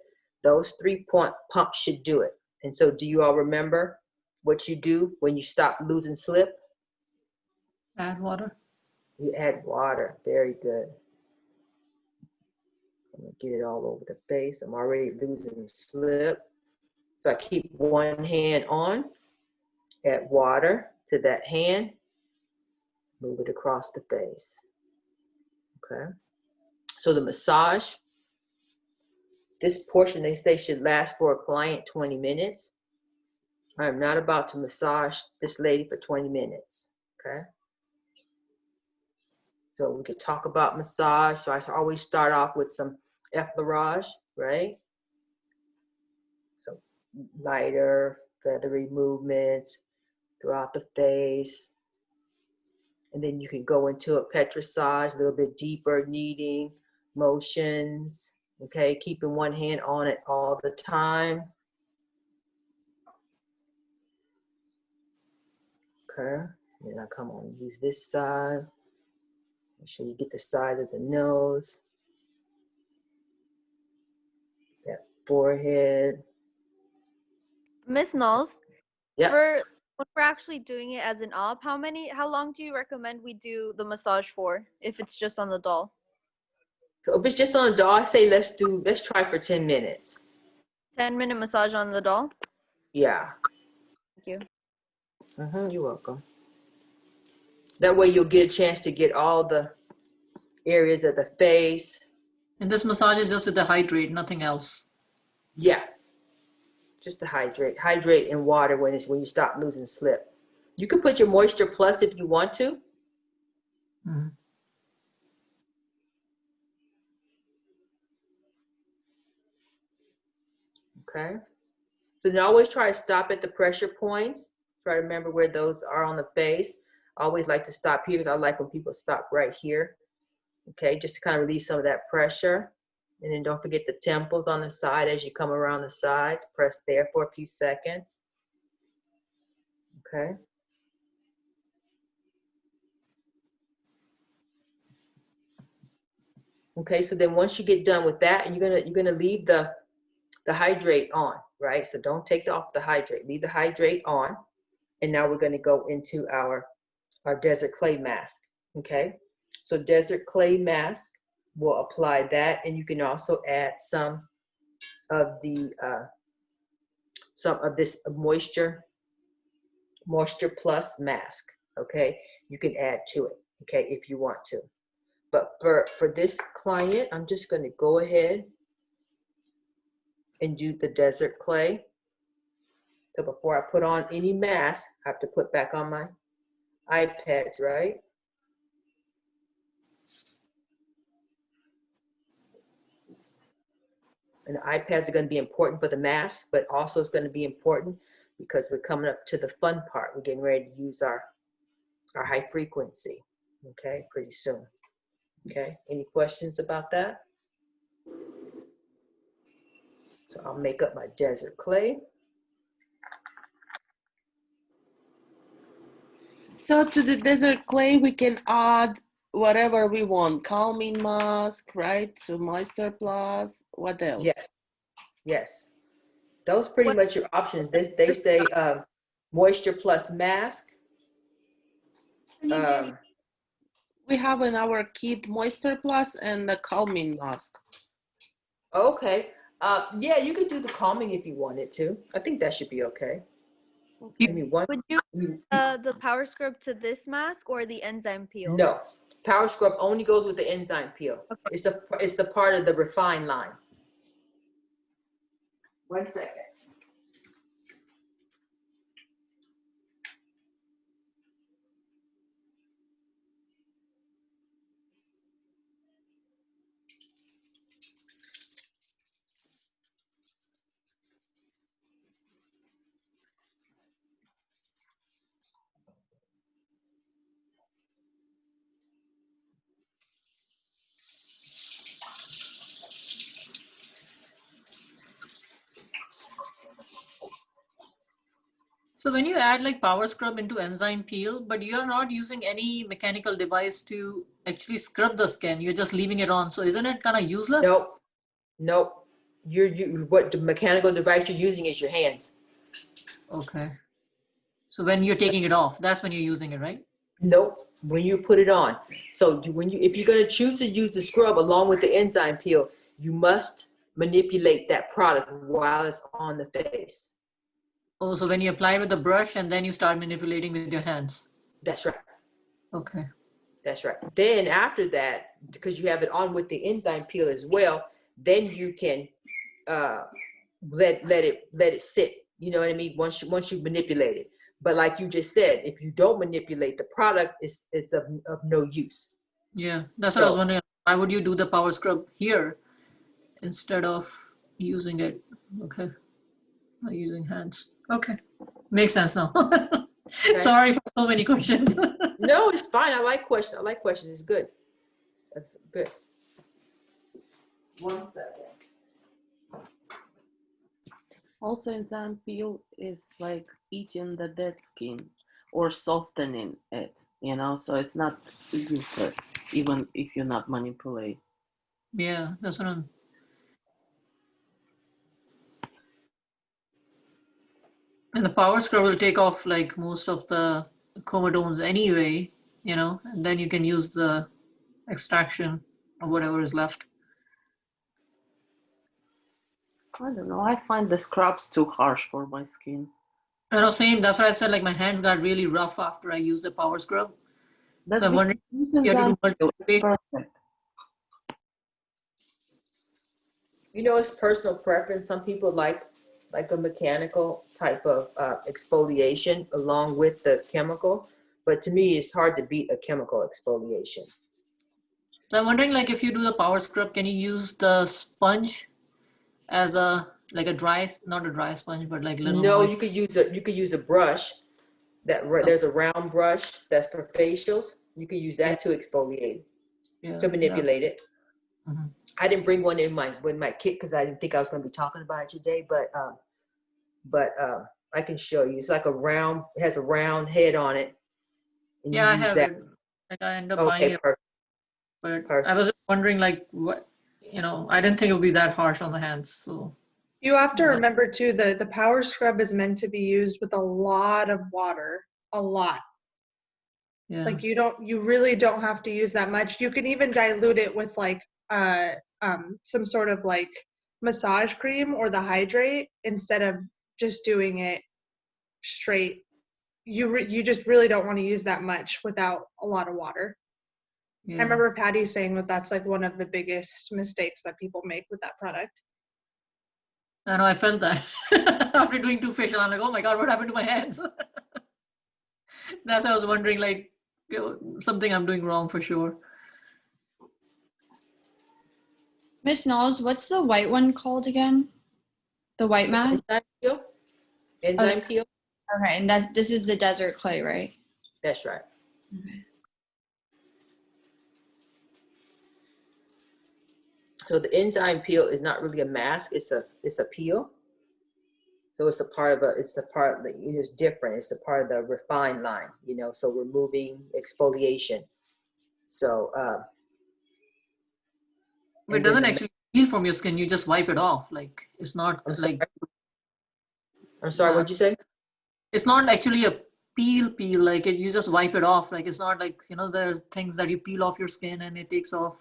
Speaker 1: Those 3 pumps should do it. And so do you all remember what you do when you stop losing slip?
Speaker 4: Add water.
Speaker 1: You add water. Very good. I'm gonna get it all over the face. I'm already losing slip. So I keep one hand on, add water to that hand, move it across the face. Okay. So the massage, this portion they say should last for a client 20 minutes. I'm not about to massage this lady for 20 minutes. Okay. So we could talk about massage. So I always start off with some effleurage, right? So lighter, feathery movements throughout the face. And then you can go into a petrissage, a little bit deeper, kneading motions, okay? Keeping one hand on it all the time. Okay, then I come on and use this side. Make sure you get the side of the nose, that forehead.
Speaker 5: Miss Knowles,
Speaker 1: Yep.
Speaker 5: for when we're actually doing it as an op, how long do you recommend we do the massage for if it's just on the doll?
Speaker 1: So if it's just on the doll, I say let's try for 10 minutes.
Speaker 5: 10-minute massage on the doll?
Speaker 1: Yeah.
Speaker 5: Thank you.
Speaker 1: You're welcome. That way you'll get a chance to get all the areas of the face.
Speaker 4: And this massage is just with the hydrate, nothing else.
Speaker 1: Yeah. Just to hydrate in water when you stop losing slip. You can put your Moisture Plus if you want to.
Speaker 4: Mhm.
Speaker 1: Okay. So then always try to stop at the pressure points. Try to remember where those are on the face. I always like to stop here because I like when people stop right here. Okay, just to kind of relieve some of that pressure. And then don't forget the temples on the side as you come around the sides. Press there for a few seconds. Okay. Okay, so then once you get done with that, and you're gonna leave the hydrate on, right? So don't take off the hydrate. Leave the hydrate on. And now we're gonna go into our desert clay mask. Okay. So desert clay mask, we'll apply that, and you can also add some of this moisture plus mask. Okay, you can add to it. Okay, if you want to. But for this client, I'm just going to go ahead and do the desert clay. So before I put on any mask, I have to put back on my iPads, right? And the iPads are going to be important for the mask, but also it's going to be important because we're coming up to the fun part. We're getting ready to use our high frequency, okay, pretty soon. Okay, any questions about that? So I'll make up my desert clay.
Speaker 2: So to the desert clay, we can add whatever we want. Calming mask, right? So Moisture Plus, what else?
Speaker 1: Yes, yes. Those pretty much your options. They say Moisture Plus mask.
Speaker 2: We have in our kit Moisture Plus and the calming mask.
Speaker 1: Okay. Yeah, you could do the calming if you wanted to. I think that should be okay.
Speaker 5: Would you
Speaker 1: Mm,
Speaker 5: the power scrub to this mask or the enzyme peel?
Speaker 1: No, Power Scrub only goes with the enzyme peel.
Speaker 5: Okay.
Speaker 1: It's the part of the refined line. 1 second.
Speaker 4: So when you add like power scrub into enzyme peel, but you're not using any mechanical device to actually scrub the skin, you're just leaving it on. So isn't it kind of useless?
Speaker 1: Nope. Nope. What the mechanical device you're using is your hands.
Speaker 4: Okay. So when you're taking it off, that's when you're using it, right?
Speaker 1: Nope. When you put it on. So if you're going to choose to use the scrub along with the enzyme peel, you must manipulate that product while it's on the face.
Speaker 4: Oh, so when you apply with the brush and then you start manipulating with your hands.
Speaker 1: That's right.
Speaker 4: Okay.
Speaker 1: That's right. Then after that, because you have it on with the enzyme peel as well, then you can let it sit. You know what I mean? Once you manipulate it. But like you just said, if you don't manipulate, the product is of no use.
Speaker 4: Yeah, that's what I was
Speaker 1: So,
Speaker 4: wondering. Why would you do the power scrub here instead of using it? Okay, not using hands. Okay, makes sense now.
Speaker 1: okay.
Speaker 4: Sorry for so many questions.
Speaker 1: No, it's fine. I like questions. I like questions. It's good. That's good. 1 second.
Speaker 2: Also, enzyme peel is like eating the dead skin or softening it, you know, so it's not useless, even if you're not manipulate.
Speaker 4: Yeah, that's what I'm. And the power scrub will take off like most of the comedones anyway, you know, and then you can use the extraction or whatever is left.
Speaker 2: I don't know, I find the scrubs too harsh for my skin.
Speaker 4: I know, same. That's why I said like my hands got really rough after I used the power scrub.
Speaker 2: That's
Speaker 4: So I'm wondering
Speaker 2: because
Speaker 4: if you have to do
Speaker 2: enzyme peel
Speaker 4: multiple
Speaker 2: is
Speaker 4: facials.
Speaker 2: perfect.
Speaker 1: You know, it's personal preference. Some people like a mechanical type of exfoliation along with the chemical. But to me, it's hard to beat a chemical exfoliation.
Speaker 4: So I'm wondering like if you do the power scrub, can you use the sponge as a like a dry, not a dry sponge, but like a little
Speaker 1: No,
Speaker 4: moist?
Speaker 1: you could use a brush. There's a round brush that's for facials. You can use
Speaker 4: Yeah,
Speaker 1: that to exfoliate,
Speaker 4: yeah,
Speaker 1: to
Speaker 4: that.
Speaker 1: manipulate it.
Speaker 4: Mhm.
Speaker 1: I didn't bring one in my kit because I didn't think I was going to be talking about it today. But I can show you. It's like it has a round head on it, and you
Speaker 4: Yeah, I
Speaker 1: use
Speaker 4: have
Speaker 1: that.
Speaker 4: it. Like I end up buying
Speaker 1: Okay,
Speaker 4: it,
Speaker 1: perfect,
Speaker 4: but I
Speaker 1: perfect.
Speaker 4: was just wondering like what, you know, I didn't think it would be that harsh on the hands. So
Speaker 8: You have to
Speaker 4: but
Speaker 8: remember too, the power scrub is meant to be used with a lot of water, a lot.
Speaker 4: yeah,
Speaker 8: Like you really don't have to use that much. You can even dilute it with like some sort of like massage cream or the hydrate instead of just doing it straight. You just really don't want to use that much without a lot of water. I
Speaker 4: yeah.
Speaker 8: remember Patty saying that that's like one of the biggest mistakes that people make with that product.
Speaker 4: I know I felt that after doing 2 facial. I'm like, oh my God, what happened to my hands? That's why I was wondering like, you know, something I'm doing wrong for sure.
Speaker 9: Miss Knowles, what's the white one called again? The white
Speaker 1: The
Speaker 9: mask?
Speaker 1: enzyme peel.
Speaker 9: Oh,
Speaker 1: Enzyme peel.
Speaker 9: okay, and this is the desert clay, right?
Speaker 1: That's right.
Speaker 9: Okay.
Speaker 1: So the enzyme peel is not really a mask. It's a peel. So it's a part that it's different. It's a part of the refined line, you know, so removing exfoliation. So,
Speaker 4: But it
Speaker 1: and then
Speaker 4: doesn't actually peel from your skin. You just wipe it off. Like it's not
Speaker 1: I'm sorry,
Speaker 4: like
Speaker 1: what'd you say?
Speaker 4: it's not actually a peel like it. You just wipe it off. Like it's not like, you know, there's things that you peel off your skin and it takes off.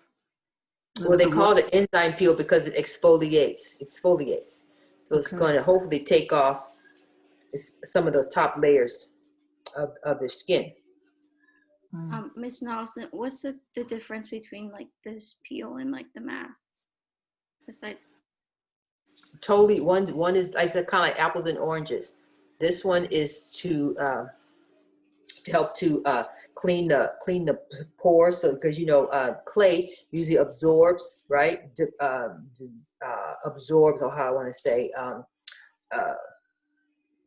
Speaker 1: Well, they
Speaker 4: The
Speaker 1: call it enzyme peel because it exfoliates. So it's
Speaker 4: Okay.
Speaker 1: going to hopefully take off some of those top layers of the skin.
Speaker 10: Miss Nelson, what's the difference between like this peel and like the mask? Besides,
Speaker 1: Totally, one is like I said, kind of like apples and oranges. This one is to help to clean the pores. So because clay usually absorbs, right? Absorbs, or how I want to say,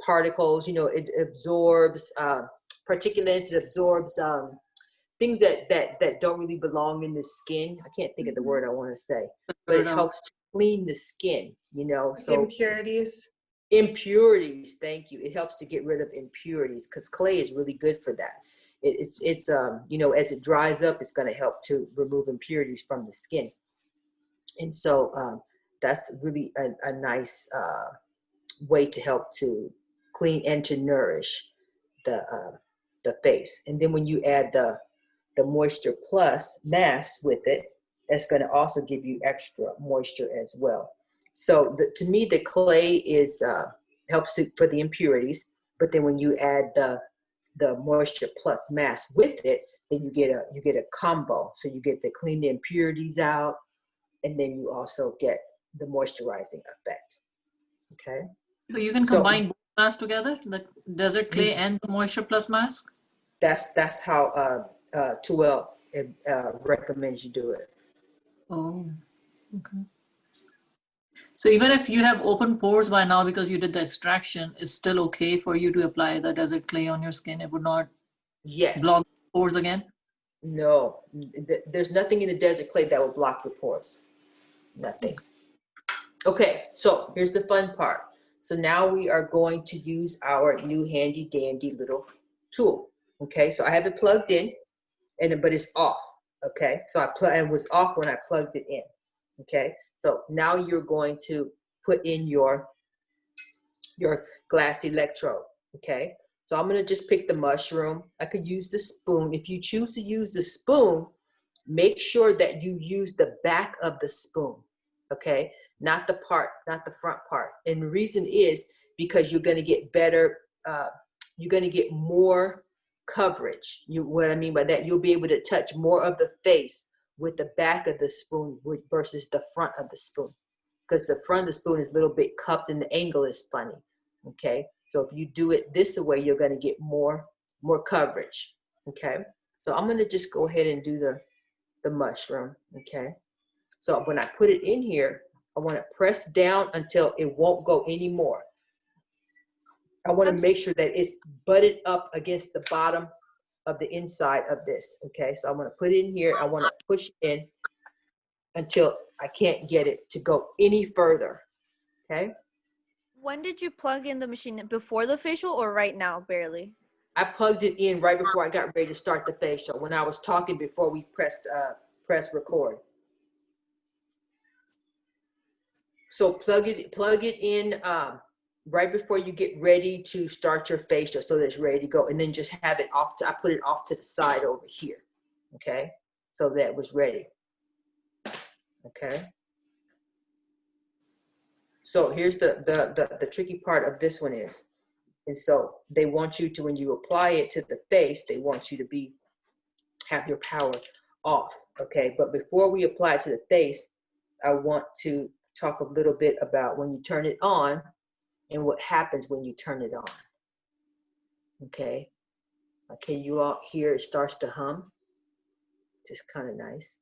Speaker 1: particles. You know, it absorbs particulates. It absorbs things that don't really belong in the skin. I can't think of the word I want to say, but it helps to clean the skin. You know, so impurities. Thank you. It helps to get rid of impurities because clay is really good for that. It's you know, as it dries up, it's going to help to remove impurities from the skin. And so that's really a nice way to help to clean and to nourish the face. And then when you add the Moisture Plus mask with it, that's going to also give you extra moisture as well. So to me, the clay is helps for the impurities, but then when you add the Moisture Plus mask with it, then you get a combo. So you get to clean the impurities out, and then you also get the moisturizing effect. Okay.
Speaker 4: So you can combine both masks together, the desert clay and the Moisture Plus mask.
Speaker 1: That's how Tuel recommends you do it.
Speaker 4: Oh, okay. So even if you have open pores by now because you did the extraction, it's still okay for you to apply the desert clay on your skin? It would not
Speaker 1: Yes.
Speaker 4: block pores again?
Speaker 1: No, there's nothing in the desert clay that will block your pores. Nothing. Okay, so here's the fun part. So now we are going to use our new handy dandy little tool. Okay, so I have it plugged in, but it's off. Okay, so it was off when I plugged it in. Okay, so now you're going to put in your glass electrode. Okay, so I'm gonna just pick the mushroom. I could use the spoon. If you choose to use the spoon, make sure that you use the back of the spoon. Okay, not the front part. And the reason is because you're gonna get better, you're gonna get more coverage. What I mean by that, you'll be able to touch more of the face with the back of the spoon versus the front of the spoon. Because the front of the spoon is a little bit cupped and the angle is funny. Okay, so if you do it this way, you're going to get more coverage. Okay, so I'm going to just go ahead and do the mushroom. Okay, so when I put it in here, I want to press down until it won't go anymore. I want to make sure that it's butted up against the bottom of the inside of this. Okay, so I'm going to put it in here. I want to push in until I can't get it to go any further. Okay.
Speaker 5: When did you plug in the machine? Before the facial or right now, barely?
Speaker 1: I plugged it in right before I got ready to start the facial, when I was talking before we pressed record. So plug it in right before you get ready to start your facial, so that it's ready to go, and then just have it off. I put it off to the side over here. Okay, so that was ready. Okay. So here's the tricky part of this one is, and so they want you to, when you apply it to the face, they want you to have your power off. Okay, but before we apply it to the face, I want to talk a little bit about when you turn it on and what happens when you turn it on. Okay, you all hear it starts to hum? Just kind of nice.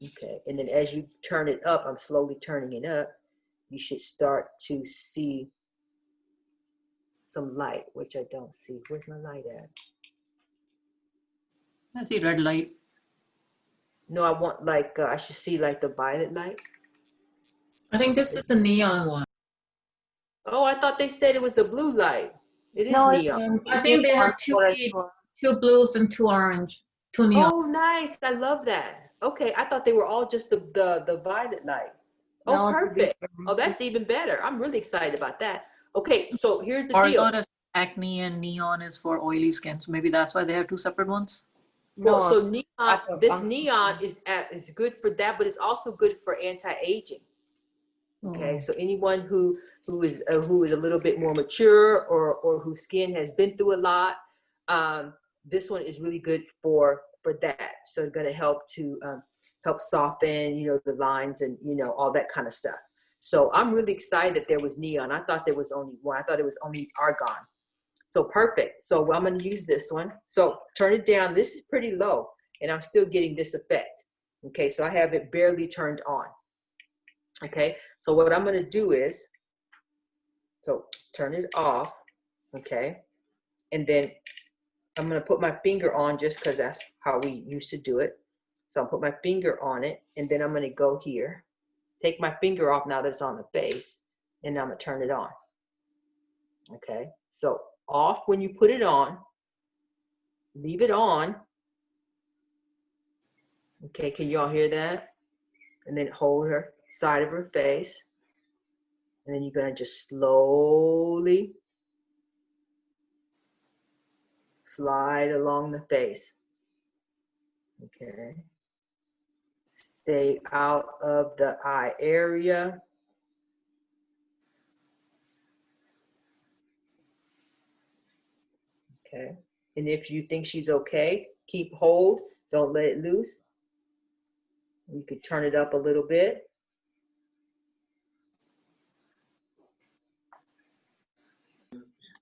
Speaker 1: Okay, and then as you turn it up, I'm slowly turning it up, you should start to see some light, which I don't see. Where's my light at?
Speaker 4: I see red light.
Speaker 1: No, I want I should see like the violet light.
Speaker 11: I think this is the neon one.
Speaker 1: Oh, I thought they said it was a blue light. It is
Speaker 5: No,
Speaker 1: neon.
Speaker 11: I think they have two blues and two orange, two neon.
Speaker 1: Oh, nice. I love that. Okay, I thought they were all just the violet light. Oh,
Speaker 2: No,
Speaker 1: perfect. Oh, that's even better. I'm really excited about that. Okay, so here's the deal.
Speaker 4: Argon is acne and neon is for oily skin. So maybe that's why they have two separate ones.
Speaker 1: Well,
Speaker 2: No,
Speaker 1: so neon, this
Speaker 2: I'm-
Speaker 1: neon is good for that, but it's also good for anti-aging. Okay, so anyone who is a little bit more mature or whose skin has been through a lot, this one is really good for that. So it's going to help to help soften, the lines and all that kind of stuff. So I'm really excited that there was neon. I thought there was only one. I thought it was only argon. So perfect. So I'm going to use this one. So turn it down. This is pretty low, and I'm still getting this effect. Okay, so I have it barely turned on. Okay, so what I'm going to do is, so turn it off. Okay, and then I'm going to put my finger on, just because that's how we used to do it. So I'll put my finger on it, and then I'm going to go here, take my finger off now that it's on the face, and I'm going to turn it on. Okay, so off when you put it on, leave it on. Okay, can y'all hear that? And then hold her side of her face. And then you're going to just slowly slide along the face. Okay. Stay out of the eye area. Okay. And if you think she's okay, keep hold. Don't let it loose. You could turn it up a little bit.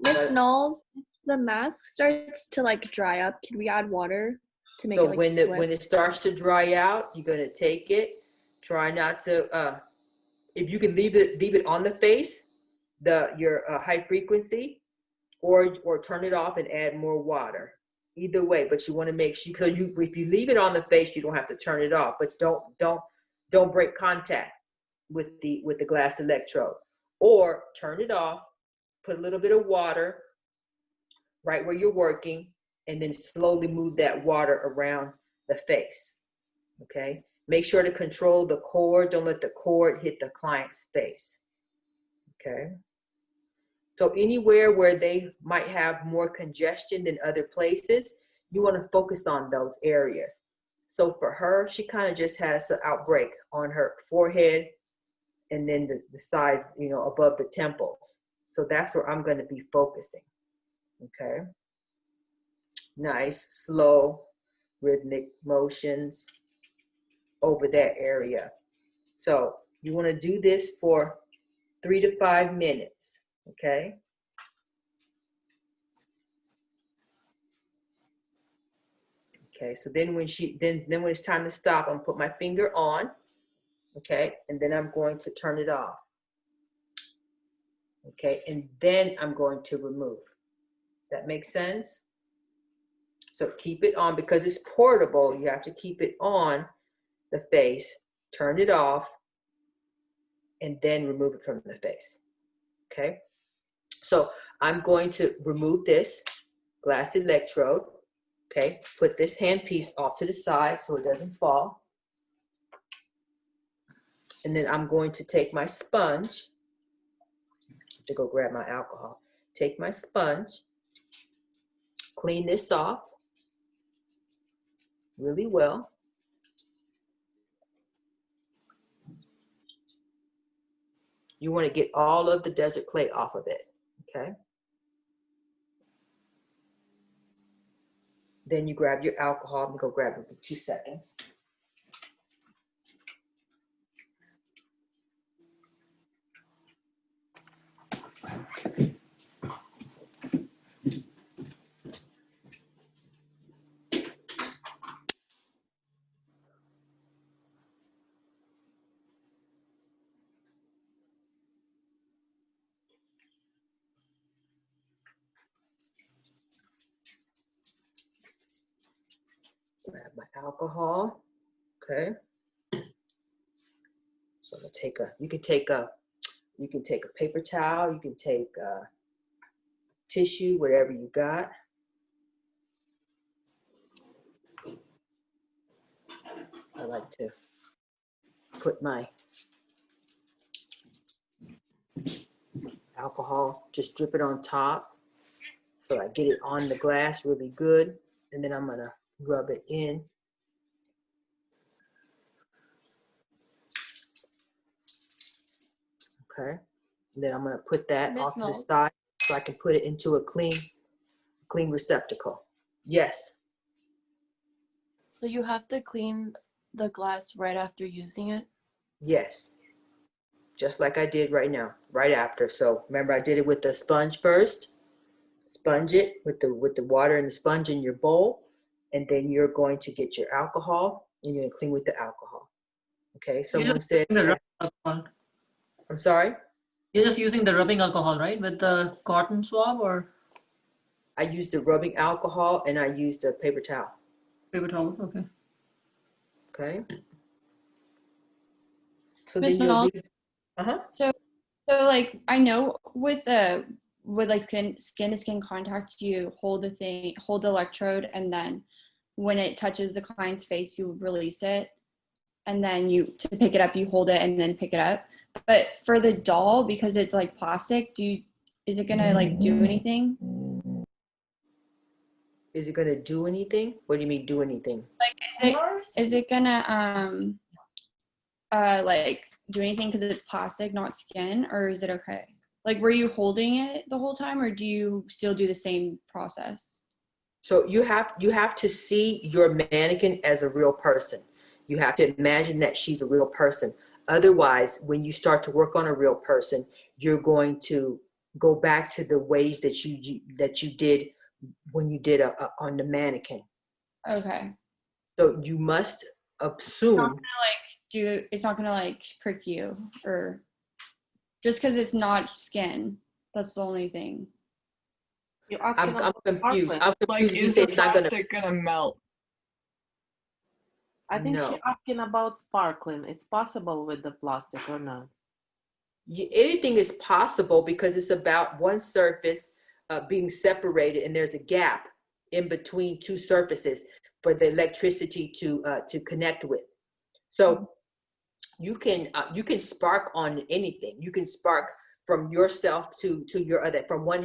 Speaker 5: Miss Knowles, if the mask starts to dry up, can we add water?
Speaker 10: To make
Speaker 1: So
Speaker 10: it like
Speaker 1: when
Speaker 10: slip.
Speaker 1: when it starts to dry out, you're gonna take it. Try not to. If you can leave it on the face, your high frequency, or turn it off and add more water. Either way, but you want to make sure, because if you leave it on the face, you don't have to turn it off. But don't break contact with the glass electrode, or turn it off. Put a little bit of water right where you're working, and then slowly move that water around the face. Okay. Make sure to control the cord. Don't let the cord hit the client's face. Okay. So anywhere where they might have more congestion than other places, you want to focus on those areas. So for her, she kind of just has an outbreak on her forehead and then the sides, above the temples. So that's where I'm going to be focusing. Okay. Nice, slow, rhythmic motions over that area. So you want to do this for 3 to 5 minutes. Okay. Okay, so then when when it's time to stop, I'm gonna put my finger on, okay, and then I'm going to turn it off. Okay, and then I'm going to remove. That makes sense? So keep it on, because it's portable. You have to keep it on the face, turn it off, and then remove it from the face. Okay, so I'm going to remove this glass electrode. Okay, put this handpiece off to the side so it doesn't fall. And then I'm going to take my sponge, to go grab my alcohol. Take my sponge, clean this off really well. You want to get all of the desert clay off of it, okay? Then you grab your alcohol and go grab it for 2 seconds. Grab my alcohol, okay? So I'm gonna take you can take a paper towel, you can take tissue, whatever you got. I like to put my alcohol, just drip it on top so I get it on the glass really good, and then I'm gonna rub it in. Okay, and then I'm gonna put that
Speaker 5: Miss
Speaker 1: off to the
Speaker 5: Knowles?
Speaker 1: side so I can put it into a clean receptacle. Yes.
Speaker 12: So you have to clean the glass right after using it?
Speaker 1: Yes. Just like I did right now, right after. So remember, I did it with the sponge first. Sponge it with the water and the sponge in your bowl, and then you're going to get your alcohol and you're gonna clean with the alcohol. Okay. Someone said.
Speaker 4: The rubbing alcohol.
Speaker 1: I'm sorry.
Speaker 4: You're just using the rubbing alcohol, right, with the cotton swab, or?
Speaker 1: I used the rubbing alcohol and I used a paper towel.
Speaker 4: Paper towel. Okay.
Speaker 1: Okay. So
Speaker 9: Miss
Speaker 1: then you'll
Speaker 9: Knowles?
Speaker 1: leave. Uh-huh.
Speaker 9: So like I know with like skin to skin contact, you hold the electrode, and then when it touches the client's face, you release it, and then to pick it up, you hold it and then pick it up. But for the doll, because it's like plastic, is it gonna like do anything?
Speaker 1: Is it gonna do anything? What do you mean do anything?
Speaker 9: Like is it gonna like do anything because it's plastic, not skin, or is it okay? Like, were you holding it the whole time, or do you still do the same process?
Speaker 1: So you have to see your mannequin as a real person. You have to imagine that she's a real person. Otherwise, when you start to work on a real person, you're going to go back to the ways that you did when you did on the mannequin.
Speaker 9: Okay.
Speaker 1: So you must assume.
Speaker 9: It's not gonna like prick you, or just because it's not skin. That's the only thing.
Speaker 2: You're asking
Speaker 1: I'm
Speaker 2: about
Speaker 1: confused.
Speaker 2: sparkling.
Speaker 1: I'm
Speaker 6: Like,
Speaker 1: confused. You
Speaker 6: is
Speaker 1: say
Speaker 6: the
Speaker 1: it's not gonna.
Speaker 6: plastic gonna melt?
Speaker 2: I think she's
Speaker 1: No.
Speaker 2: asking about sparkling. It's possible with the plastic or not?
Speaker 1: Anything is possible because it's about one surface being separated, and there's a gap in between two surfaces for the electricity to connect with. So you can spark on anything. You can spark from yourself to your other, from one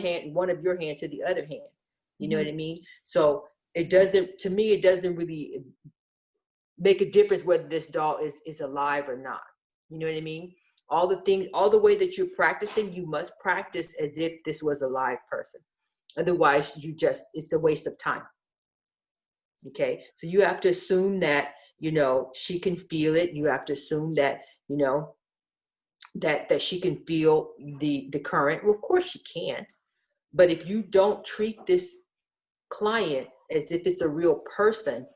Speaker 1: of your hands to the other hand. You know what I mean? So it doesn't, to me, it doesn't really make a difference whether this doll is alive or not. You know what I mean? All the things, all the way that you're practicing, you must practice as if this was a live person. Otherwise, it's a waste of time. Okay, so you have to assume that, she can feel it. You have to assume that, that she can feel the current. Well, of course she can't. But if you don't treat this client as if it's a real person,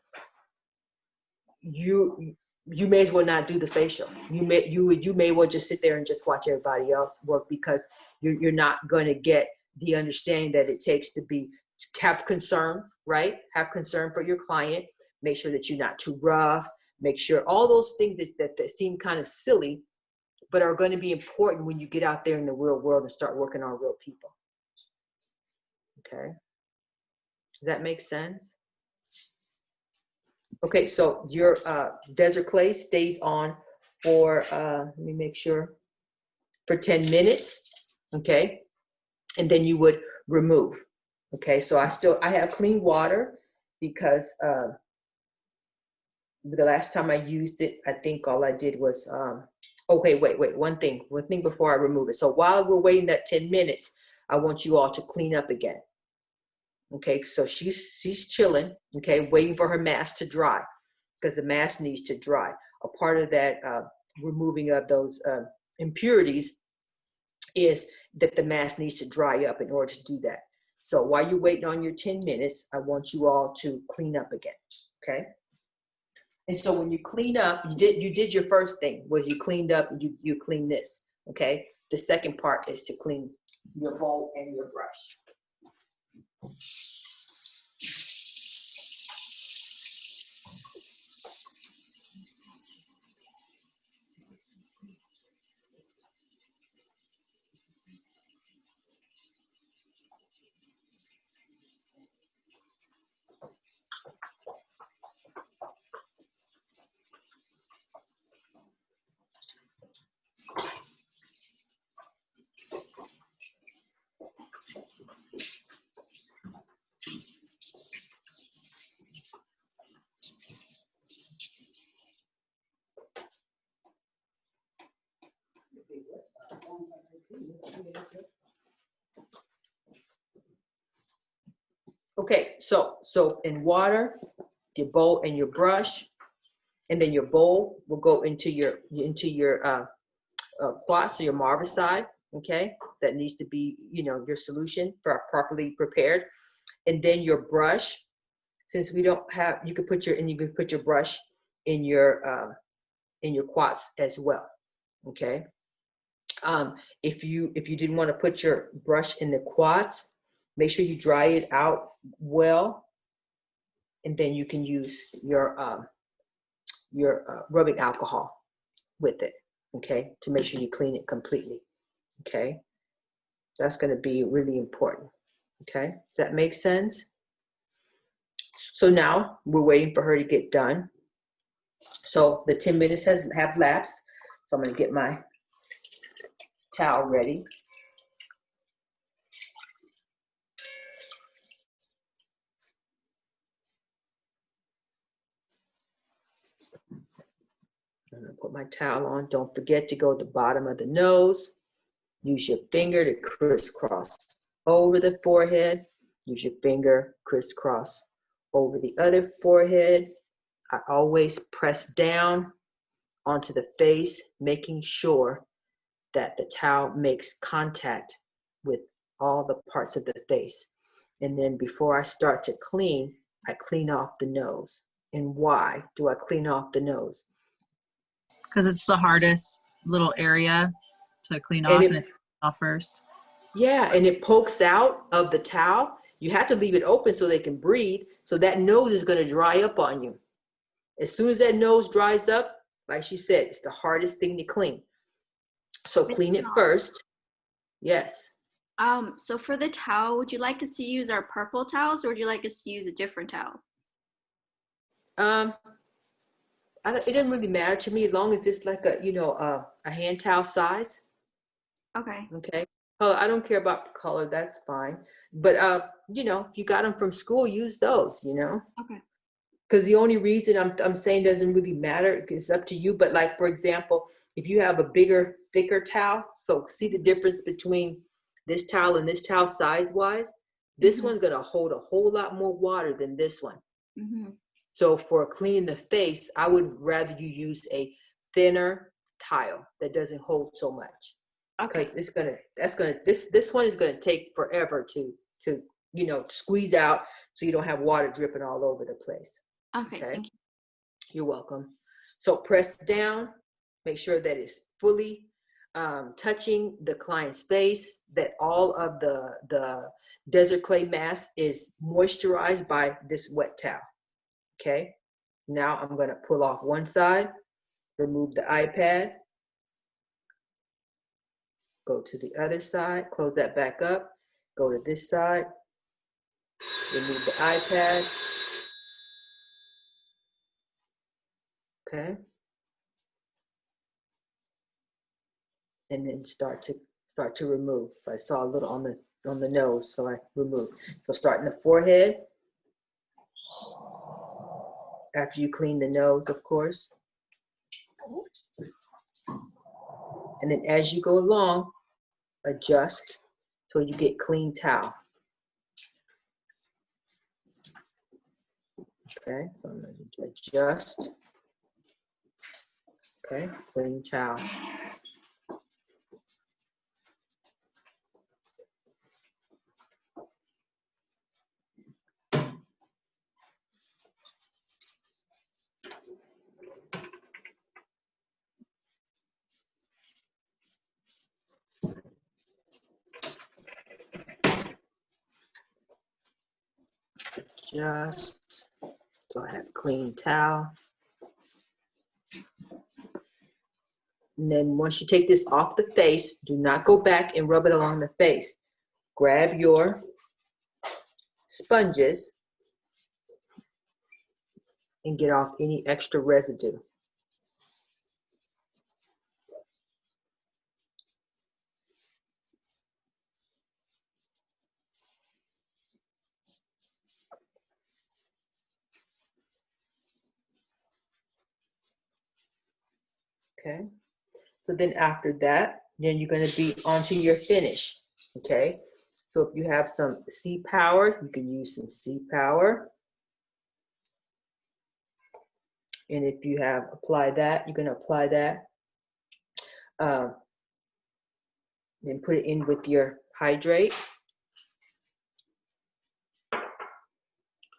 Speaker 1: you may as well not do the facial. You may well just sit there and just watch everybody else work, because you're not going to get the understanding that it takes to have concern, right? Have concern for your client. Make sure that you're not too rough. Make sure all those things that seem kind of silly, but are going to be important when you get out there in the real world and start working on real people. Okay. Does that make sense? Okay, so your desert clay stays on for, let me make sure, for 10 minutes, okay? And then you would remove, okay? So I have clean water, because the last time I used it, I think all I did was, okay, wait, one thing before I remove it. So while we're waiting that 10 minutes, I want you all to clean up again. Okay, so she's chilling, okay, waiting for her mask to dry, because the mask needs to dry. A part of that removing of those impurities is that the mask needs to dry up in order to do that. So while you're waiting on your 10 minutes, I want you all to clean up again, okay? And so when you clean up, you did your first thing, was you cleaned up, you clean this, okay? The second part is to clean your bowl and your brush. Okay, so in water, your bowl and your brush, and then your bowl will go into your quartz or your marvicide, okay? That needs to be, your solution properly prepared. And then your brush, since we don't have, you can put your brush in your quartz as well, okay? If you didn't want to put your brush in the quartz, make sure you dry it out well, and then you can use your rubbing alcohol with it, okay, to make sure you clean it completely, okay? That's going to be really important, okay? Does that make sense? So now we're waiting for her to get done. So the 10 minutes have lapsed. So I'm going to get my towel ready. I'm going to put my towel on. Don't forget to go to the bottom of the nose. Use your finger to crisscross over the forehead. Use your finger, crisscross over the other forehead. I always press down onto the face, making sure that the towel makes contact with all the parts of the face. And then before I start to clean, I clean off the nose. And why do I clean off the nose?
Speaker 6: Because it's the hardest little area to clean off, and it's off first.
Speaker 1: Yeah, and it pokes out of the towel. You have to leave it open so they can breathe. So that nose is going to dry up on you. As soon as that nose dries up, like she said, it's the hardest thing to clean. So clean it first. Yes.
Speaker 10: So for the towel, would you like us to use our purple towels, or would you like us to use a different towel?
Speaker 1: It doesn't really matter to me as long as it's like a, a hand towel size.
Speaker 10: Okay.
Speaker 1: Okay. Oh, I don't care about the color. That's fine. But, if you got them from school, use those,
Speaker 10: Okay.
Speaker 1: Because the only reason I'm saying doesn't really matter. It's up to you. But like, for example, if you have a bigger, thicker towel, so see the difference between this towel and this towel size-wise, this one's going to hold a whole lot more water than this one.
Speaker 10: Mm-hmm.
Speaker 1: So for cleaning the face, I would rather you use a thinner towel that doesn't hold so much.
Speaker 10: Okay.
Speaker 1: Because this one is gonna take forever to squeeze out so you don't have water dripping all over the place.
Speaker 10: Okay. Thank you.
Speaker 1: You're welcome. So press down, make sure that it's fully touching the client's face, that all of the desert clay mask is moisturized by this wet towel. Okay, now I'm going to pull off one side, remove the iPad, go to the other side, close that back up, go to this side, remove the iPad. Okay. And then start to remove. So I saw a little on the nose, so I removed. So start in the forehead. After you clean the nose, of course. And then as you go along, adjust till you get clean towel. Okay, so I'm going to adjust. Okay, clean towel. Just so I have a clean towel. And then once you take this off the face, do not go back and rub it along the face. Grab your sponges and get off any extra residue. Okay, so then after that, then you're going to be onto your finish. Okay, so if you have some C-Power, you can use some C-Power. And if you have applied that, you're going to apply that. Then put it in with your hydrate.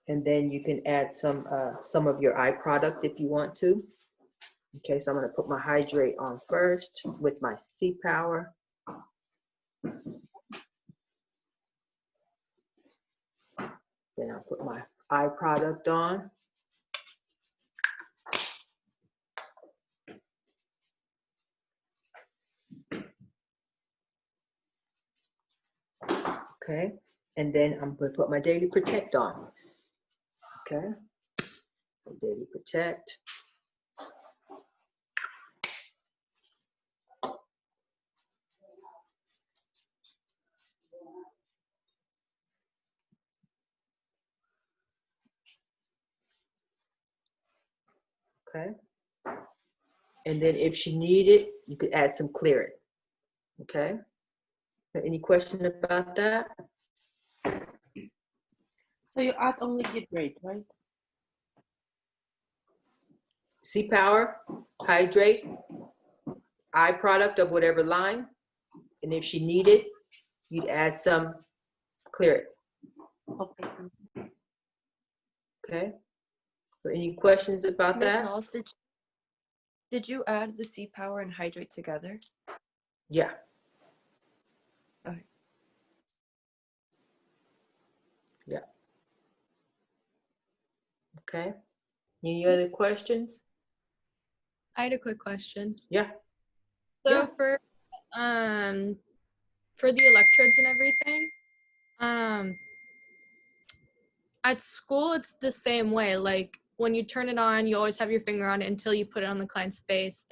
Speaker 1: And then you can add some of your eye product if you want to. Okay, so I'm going to put my hydrate on first with my C-Power. Then I'll put my eye product on. Okay, and then I'm going to put my Daily Protect on. Okay, Daily Protect. Okay, and then if she needed, you could add some Clear It. Okay, any question about that?
Speaker 2: So you add only hydrate, right?
Speaker 1: C-Power, hydrate, eye product of whatever line, and if she needed, you'd add some Clear It.
Speaker 2: Okay.
Speaker 1: Okay, So any questions about
Speaker 12: Miss
Speaker 1: that?
Speaker 12: Knowles, did you add the C power and hydrate together?
Speaker 1: Yeah.
Speaker 12: Okay.
Speaker 1: Yeah. Okay. Any other questions?
Speaker 13: I had a quick question.
Speaker 1: Yeah.
Speaker 13: So
Speaker 1: Yeah.
Speaker 13: for the electrodes and everything, at school it's the same way. Like when you turn it on, you always have your finger on it until you put it on the client's face.